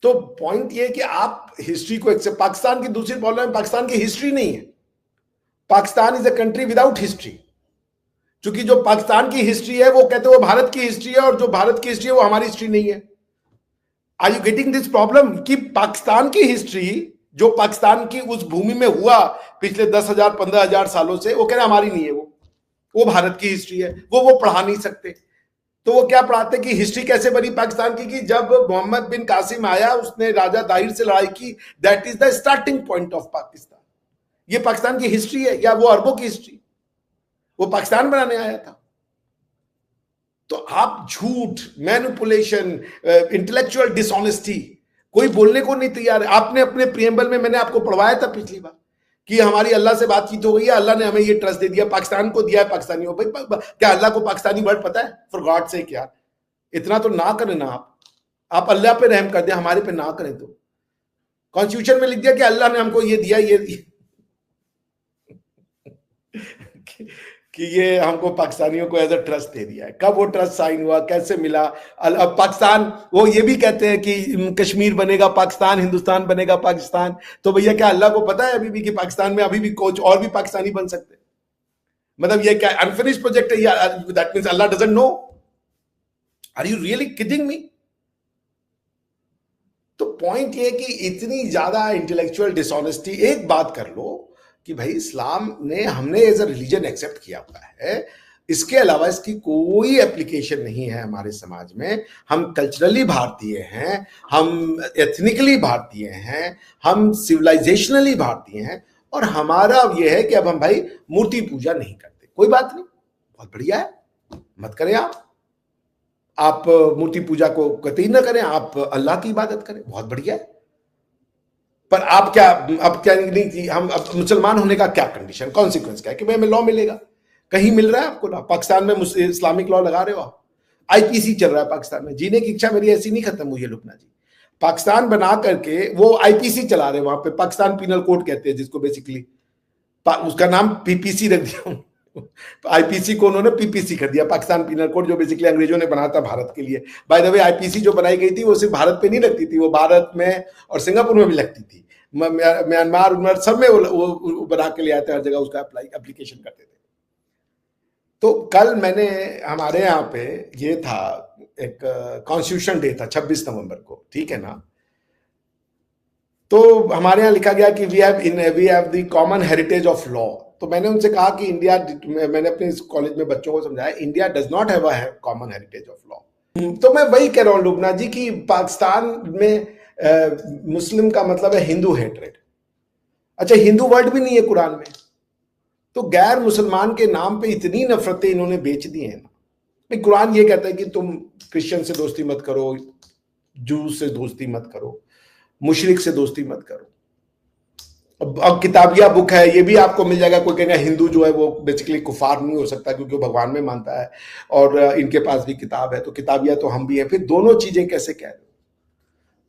तो पॉइंट ये कि आप हिस्ट्री को एक्सेप्ट, पाकिस्तान की दूसरी प्रॉब्लम, पाकिस्तान की हिस्ट्री नहीं है। Pakistan is a country without history. क्योंकि जो पाकिस्तान की हिस्ट्री है वो कहते हैं वो भारत की हिस्ट्री है, और जो भारत की हिस्ट्री है वो हमारी हिस्ट्री नहीं है। Are you getting this problem? कि पाकिस्तान की हिस्ट्री, जो पाकिस्तान की उस भूमि में हुआ पिछले 10,000 15,000 सालों से, वो कह रहे हमारी नहीं है, वो भारत की हिस्ट्री है, वो पढ़ा नहीं सकते। तो वो क्या पढ़ाते कि हिस्ट्री कैसे बनी पाकिस्तान की? कि जब मोहम्मद बिन कासिम आया, उसने राजा दाहिर से लड़ाई की, that is the starting point of Pakistan. ये पाकिस्तान की हिस्ट्री है, या वो अरबों की हिस्ट्री? वो पाकिस्तान बनाने आया था। तो आप झूठ, मैनिपुलेशन, इंटेलेक्चुअल डिसऑनेस्टी, कोई बोलने को नहीं तैयार है। आपने अपने प्रियम्बल में, मैंने आपको पढ़वाया था पिछली बार, कि हमारी अल्लाह से बातचीत हो गई है, अल्लाह ने हमें ये ट्रस्ट दे दिया, पाकिस्तान को दिया है पाकिस्तानियों। भाई क्या अल्लाह को पाकिस्तानी वर्ड पता है? फॉर गॉड से क्या, इतना तो ना करें ना। आप अल्लाह पे रहम कर दें, हमारे पे ना करें। तो कॉन्स्टिट्यूशन में लिख दिया कि अल्लाह ने हमको ये दिया, ये कि ये हमको पाकिस्तानियों को एज अ ट्रस्ट दे दिया है। कब वो ट्रस्ट साइन हुआ, कैसे मिला? अब पाकिस्तान, वो ये भी कहते हैं कि कश्मीर बनेगा पाकिस्तान, हिंदुस्तान बनेगा पाकिस्तान। तो भैया क्या अल्लाह को पता है अभी भी कि पाकिस्तान में अभी भी कोच और भी पाकिस्तानी बन सकते? मतलब ये क्या अनफिनिश्ड प्रोजेक्ट है? That means Allah doesn't know? Are you really kidding me? तो पॉइंट ये कि इतनी ज्यादा इंटेलेक्चुअल डिसऑनेस्टी। एक बात कर लो कि भाई इस्लाम ने, हमने एज अ रिलीजन एक्सेप्ट किया हुआ है, इसके अलावा इसकी कोई एप्लीकेशन नहीं है हमारे समाज में। हम कल्चरली भारतीय हैं, हम एथनिकली भारतीय हैं, हम सिविलाइजेशनली भारतीय हैं, और हमारा यह है कि अब हम भाई मूर्ति पूजा नहीं करते। कोई बात नहीं, बहुत बढ़िया है, मत करें। आप मूर्ति पूजा को कतई न करें, आप अल्लाह की इबादत करें, बहुत बढ़िया है। पर आप क्या, अब क्या नहीं, हम अब मुसलमान होने का क्या कंडीशन, कॉन्सिक्वेंस क्या है कि भाई हमें लॉ मिलेगा? कहीं मिल रहा है आपको लॉ? पाकिस्तान में इस्लामिक लॉ लगा रहे हो आप? आईपीसी चल रहा है पाकिस्तान में। जीने की इच्छा मेरी ऐसी नहीं खत्म हुई है लुकना जी। पाकिस्तान बना करके वो आईपीसी चला रहे हैं वहां पे, पाकिस्तान पीनल कोड कहते हैं जिसको, बेसिकली उसका नाम पीपीसी रख दिया। आईपीसी को उन्होंने पीपीसी कर दिया, पाकिस्तान पीनल कोड, जो बेसिकली अंग्रेजों ने बनाया था भारत के लिए। बाय द वे आईपीसी जो बनाई गई थी वो सिर्फ भारत पे नहीं लगती थी, वो भारत में और सिंगापुर में भी लगती थी, म्यांमार सब में वो बना के ले आते, हर जगह उसका एप्लीकेशन करते थे। तो कल मैंने हमारे यहाँ पे ये था एक कॉन्स्टिट्यूशन डे था 26 नवंबर को, ठीक है ना। तो हमारे यहाँ लिखा गया कि we have the common heritage of law. तो मैंने उनसे कहा कि इंडिया, मैंने अपने इस कॉलेज में बच्चों को समझाया, India does not have a common heritage of law. तो मैं वही कह रहा हूँ लुबना जी कि पाकिस्तान में मुस्लिम का मतलब है हिंदू हेट्रेड। अच्छा, हिंदू वर्ड भी नहीं है कुरान में, तो गैर मुसलमान के नाम पे इतनी नफरतें इन्होंने बेच दी हैं ना। कुरान ये कहता है कि तुम क्रिश्चियन से दोस्ती मत करो, जूस से दोस्ती मत करो, मुशरिक से दोस्ती मत करो। अब किताबिया बुक है, ये भी आपको मिल जाएगा। कोई कहेगा हिंदू जो है वो बेसिकली कुफार नहीं हो सकता क्योंकि वो भगवान में मानता है, और इनके पास भी किताब है, तो किताबिया तो हम भी हैं। फिर दोनों चीजें कैसे कह रहे हो?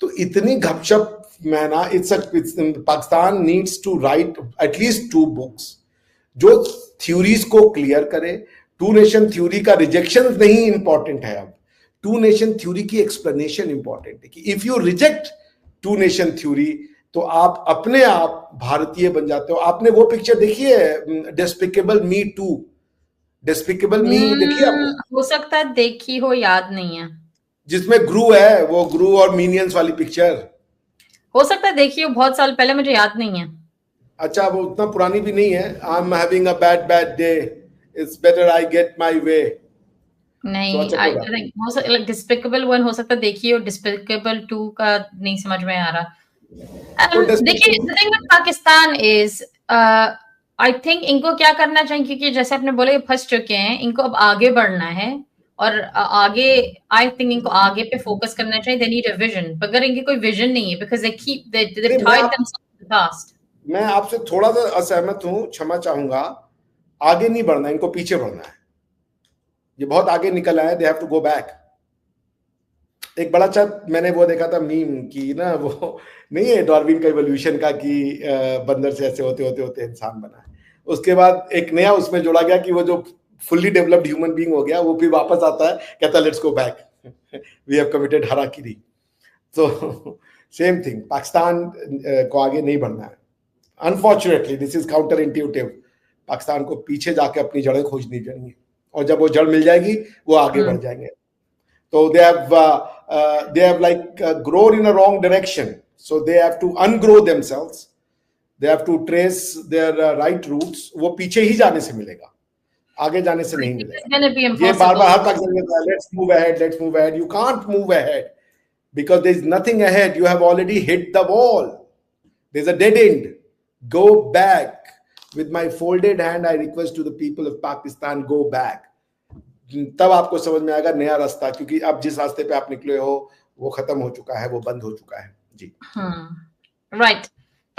तो इतनी घपशप में ना, Pakistan needs to write at least 2 books जो थ्योरीज को क्लियर करे। 2 नेशन थ्योरी का रिजेक्शन नहीं इंपॉर्टेंट है, अब 2 नेशन थ्योरी की एक्सप्लेनेशन इंपॉर्टेंट है कि if you reject 2 nation theory तो आप अपने आप भारतीय बन जाते हो। आपने वो पिक्चर देखी है डेस्पिकेबल मी 2? डेस्पिकेबल मी देखिए आपने? हो सकता है देखी हो, याद नहीं है। जिसमें ग्रू है, वो ग्रू और मिनियंस वाली पिक्चर, हो सकता है देखी हो, बहुत साल पहले, मुझे याद नहीं है। अच्छा, वो उतना पुरानी भी नहीं है। I am having a bad day, it's better I get my way. नहीं, आई थिंक हो सकता डिस्पिकेबल 1 हो सकता है देखी हो, डिस्पिकेबल 2 का नहीं समझ में आ रहा। देखिए, the thing with Pakistan is I think इनको क्या करना चाहिए, क्योंकि जैसे आपने बोला ये फंस चुके हैं, इनको अब आगे बढ़ना है और आगे आई थिंक इनको आगे पे फोकस करना चाहिए। दे नीड अ विजन, मगर इनकी कोई विजन नहीं है because they keep they tied themselves to the past. मैं आपसे थोड़ा सा असहमत हूं, क्षमा चाहूंगा। आगे नहीं बढ़ना, इनको पीछे बढ़ना है। ये बहुत आगे निकल आए, they have to go back. एक बड़ा अच्छा मैंने वो देखा था मीम की ना, वो नहीं है डार्विन का इवोल्यूशन का कि बंदर से ऐसे होते होते होते इंसान बना है। उसके बाद एक नया उसमें जोड़ा गया कि वो जो फुल्ली डेवलप्ड ह्यूमन बीइंग हो गया वो फिर वापस आता है, कहता है let's go back, we have committed harakiri. तो सेम थिंग, पाकिस्तान को आगे नहीं बढ़ना है। Unfortunately this is counterintuitive. Pakistan को पीछे जाके अपनी जड़ें खोजनी चाहिए, और जब वो जड़ मिल जाएगी वो आगे बढ़ जाएंगे। तो they have like grown in a wrong direction, so they have to ungrow themselves, they have to trace their right roots। वो पीछे ही जाने से मिलेगा, आगे जाने से नहीं मिलेगा। ये बार बार हर पाकिस्तान कहता है let's move ahead, let's move ahead। You can't move ahead because there is nothing ahead, you have already hit the wall, there's a dead end। Go back, with my folded hand I request to the people of Pakistan, go back। तब आपको समझ में आएगा नया रास्ता, क्योंकि अब जिस रास्ते पे आप निकले हो वो खत्म हो चुका है, वो बंद हो चुका है जी। Right,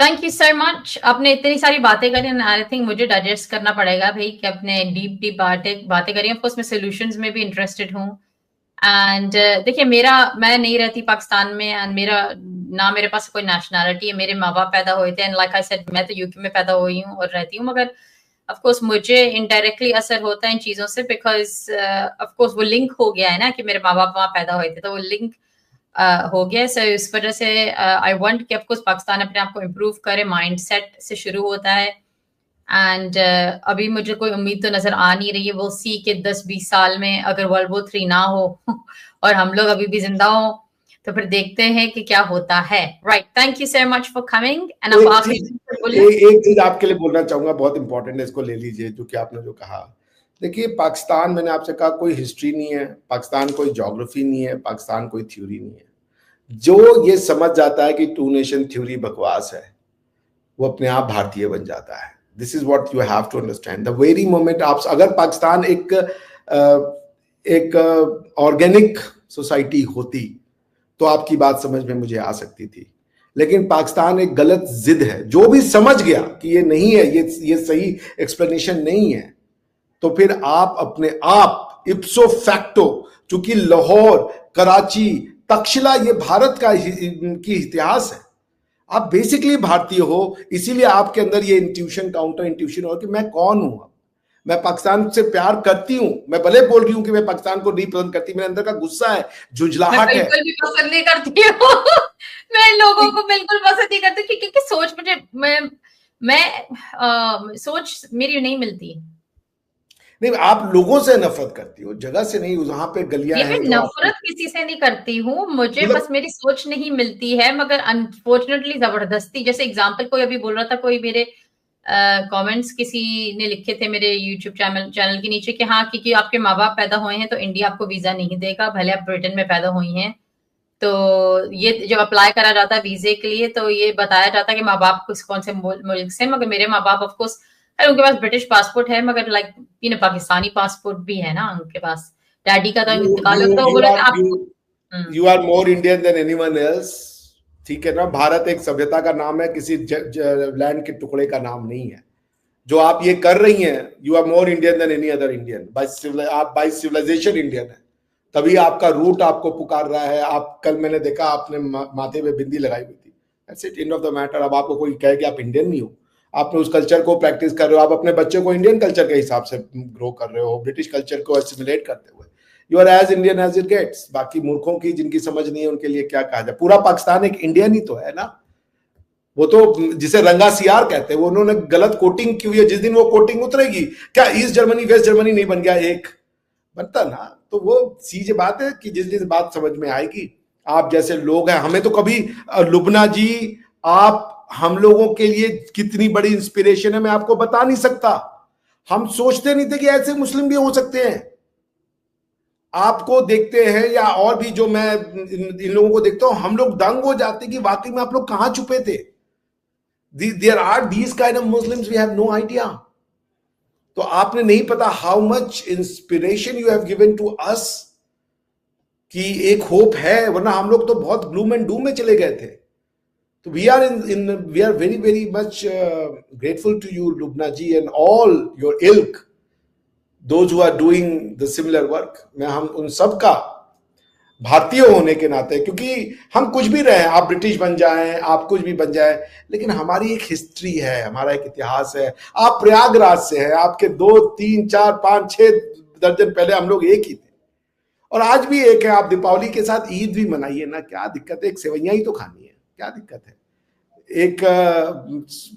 thank you so much. आपने इतनी सारी बातें करी, आई थिंक मुझे डाइजेस्ट करना पड़ेगा भाई कि आपने डीप बातें करी। ऑफ कोर्स मैं सॉल्यूशंस में भी इंटरेस्टेड हूँ। एंड देखिए, मैं नहीं रहती पाकिस्तान में, एंड मेरे पास कोई नेशनैलिटी है। मेरे माँ बाप पैदा हुए थे, एंड लाइक आई सेड मैं तो यूके में पैदा हुई हूँ और रहती हूँ, मगर ऑफ कोर्स मुझे इनडायरेक्टली असर होता है इन चीजों से, बिकॉज ऑफ कोर्स वो लिंक हो गया है ना कि मेरे माँ बाप वहाँ पैदा हुए थे, तो वो लिंक हो गया। सो इस वजह से आई वांट कि ऑफ कोर्स पाकिस्तान अपने आप को इम्प्रूव करे, माइंडसेट से शुरू होता है। एंड अभी मुझे कोई उम्मीद तो नजर आ नहीं रही है। वो सी के 10-20 साल में अगर वर्ल्ड वॉर 3 ना हो और हम लोग अभी भी जिंदा हो, तो फिर देखते हैं कि क्या होता है। Right, thank you so much for coming. And अब एक चीज आपके लिए बोलना चाहूंगा, बहुत इंपॉर्टेंट है, इसको ले लीजिए, जो कि आपने जो कहा। देखिए, पाकिस्तान, मैंने आपसे कहा, कोई हिस्ट्री नहीं है पाकिस्तान, कोई ज्योग्राफी नहीं है पाकिस्तान, कोई थ्योरी नहीं है। जो ये समझ जाता है कि 2 नेशन थ्योरी बकवास है, वो अपने आप भारतीय बन जाता है। This is what you have to understand. The very moment आप, अगर पाकिस्तान एक ऑर्गेनिक सोसाइटी होती तो आपकी बात समझ में मुझे आ सकती थी, लेकिन पाकिस्तान एक गलत जिद है। जो भी समझ गया कि ये नहीं है, ये सही एक्सप्लेनेशन नहीं है, तो फिर आप अपने आप इप्सो फैक्टो, चूंकि लाहौर, कराची, तक्षशिला ये भारत का की इतिहास है, आप बेसिकली भारतीय हो, इसीलिए आपके अंदर ये इंट्यूशन, काउंटर इंट्यूशन हो कि मैं कौन हूं। मैं पाकिस्तान से प्यार करती हूँ, मैं भले बोल रही हूँ कि मैं पाकिस्तान को नहीं पसंद करती, मेरे अंदर का गुस्सा है, झुंझलाहट है। बिल्कुल भी पसंद नहीं करती हूँ। मैं लोगों को बिल्कुल पसंद नहीं करती क्योंकि सोच मुझे मैं सोच मेरी नहीं मिलती। नहीं, आप लोगों से नफरत करती हो, जगह से नहीं। वहां पे गलियां ये मैं हैं जो आपको, नफरत किसी से नहीं करती हूँ, मुझे बस मतलब मेरी सोच नहीं मिलती है, मगर अनफॉर्चुनेटली जबरदस्ती, जैसे एग्जांपल कोई अभी बोल रहा था, कोई मेरे कमेंट्स किसी ने लिखे थे मेरे यूट्यूब चैनल के नीचे कि हाँ, क्योंकि आपके माँ बाप पैदा हुए हैं तो इंडिया आपको वीजा नहीं देगा, भले आप ब्रिटेन में पैदा हुई हैं। तो ये जब अप्लाई करा जाता है वीजे के लिए तो ये बताया जाता है कि माँ बाप कौन से मुल्क से, मगर मेरे माँ बाप ऑफकोर्स उनके पास ब्रिटिश पासपोर्ट है, मगर लाइक पाकिस्तानी पासपोर्ट भी है ना उनके पास। डैडी का तो इंतकाल हो, तो बोले आप you are more Indian than anyone else. ठीक है ना, भारत एक सभ्यता का नाम है, किसी लैंड के टुकड़े का नाम नहीं है। जो आप ये कर रही हैं, you are more Indian than any other Indian, आप बाय सिविलाइजेशन इंडियन है, तभी आपका रूट आपको पुकार रहा है। आप कल मैंने देखा आपने माथे पे बिंदी लगाई हुई थी, that's it, end of the matter. अब आपको कोई कहे कि आप इंडियन नहीं हो, आपने उस कल्चर को प्रैक्टिस कर रहे हो, आप अपने बच्चे को इंडियन कल्चर के हिसाब से ग्रो कर रहे हो, ब्रिटिश कल्चर को एसिमिलेट करते हुए। You are as Indian as it gets. बाकी मूर्खों की, जिनकी समझ नहीं है, उनके लिए क्या कहा जाए। पूरा पाकिस्तान एक इंडियन ही तो है ना। वो तो जिसे रंगा सियार कहते हैं, वो उन्होंने गलत कोटिंग की हुई है। जिस दिन वो कोटिंग उतरेगी, क्या ईस्ट जर्मनी वेस्ट जर्मनी नहीं बन गया, एक बनता ना। तो वो सीधी बात है कि जिस दिन बात समझ में आएगी, आप जैसे लोग हैं, हमें तो कभी लुबना जी, आप हम लोगों के लिए कितनी बड़ी इंस्पिरेशन है, मैं आपको बता नहीं सकता। हम सोचते नहीं थे कि ऐसे मुस्लिम भी हो सकते हैं। आपको देखते हैं या और भी जो मैं इन लोगों को देखता हूं, हम लोग दंग हो जाते कि वाकई में आप लोग कहां छुपे थे। There are these kind of Muslims, we have no idea. तो आपने नहीं पता how much inspiration you have given to us, कि एक होप है, वरना हम लोग तो बहुत ग्लूम एंड डूम में चले गए थे। तो we are very much grateful to you, Lubna ji, and all your ilk, those who are doing the similar work। मैं हम उन सब का भारतीय होने के नाते, क्योंकि हम कुछ भी रहे, आप ब्रिटिश बन जाएं, आप कुछ भी बन जाए, लेकिन हमारी एक हिस्ट्री है, हमारा एक इतिहास है। आप प्रयागराज से हैं, आपके 2 3 4 5 6 दर्जन पहले हम लोग एक ही थे, और आज भी एक है। आप दीपावली के साथ ईद भी मनाइए ना, क्या दिक्कत है? एक सेवैया ही तो खानी है, क्या दिक्कत है? एक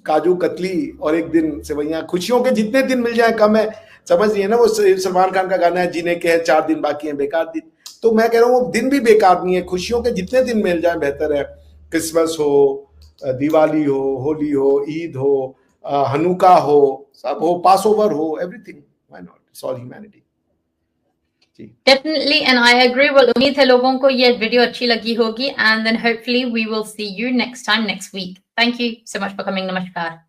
काजू कतली और एक दिन सेवैया, खुशियों के जितने दिन मिल जाए कम है। समझ रही है ना, वो सलमान खान का गाना है, जीने के हैं 4 दिन बाकी हैं बेकार दिन। तो मैं कह रहा हूँ वो दिन भी बेकार नहीं है, खुशियों के जितने दिन मिल जाए बेहतर है। क्रिसमस हो, दिवाली हो, होली हो, ईद हो, हनुका हो, सब हो, पास ओवर हो, everything, why not, it's all humanity. Definitely and I agree. well, उम्मीद है लोगों को ये वीडियो अच्छी लगी होगी, and then hopefully we will see you next time next week. Thank you so much for coming. नमस्कार।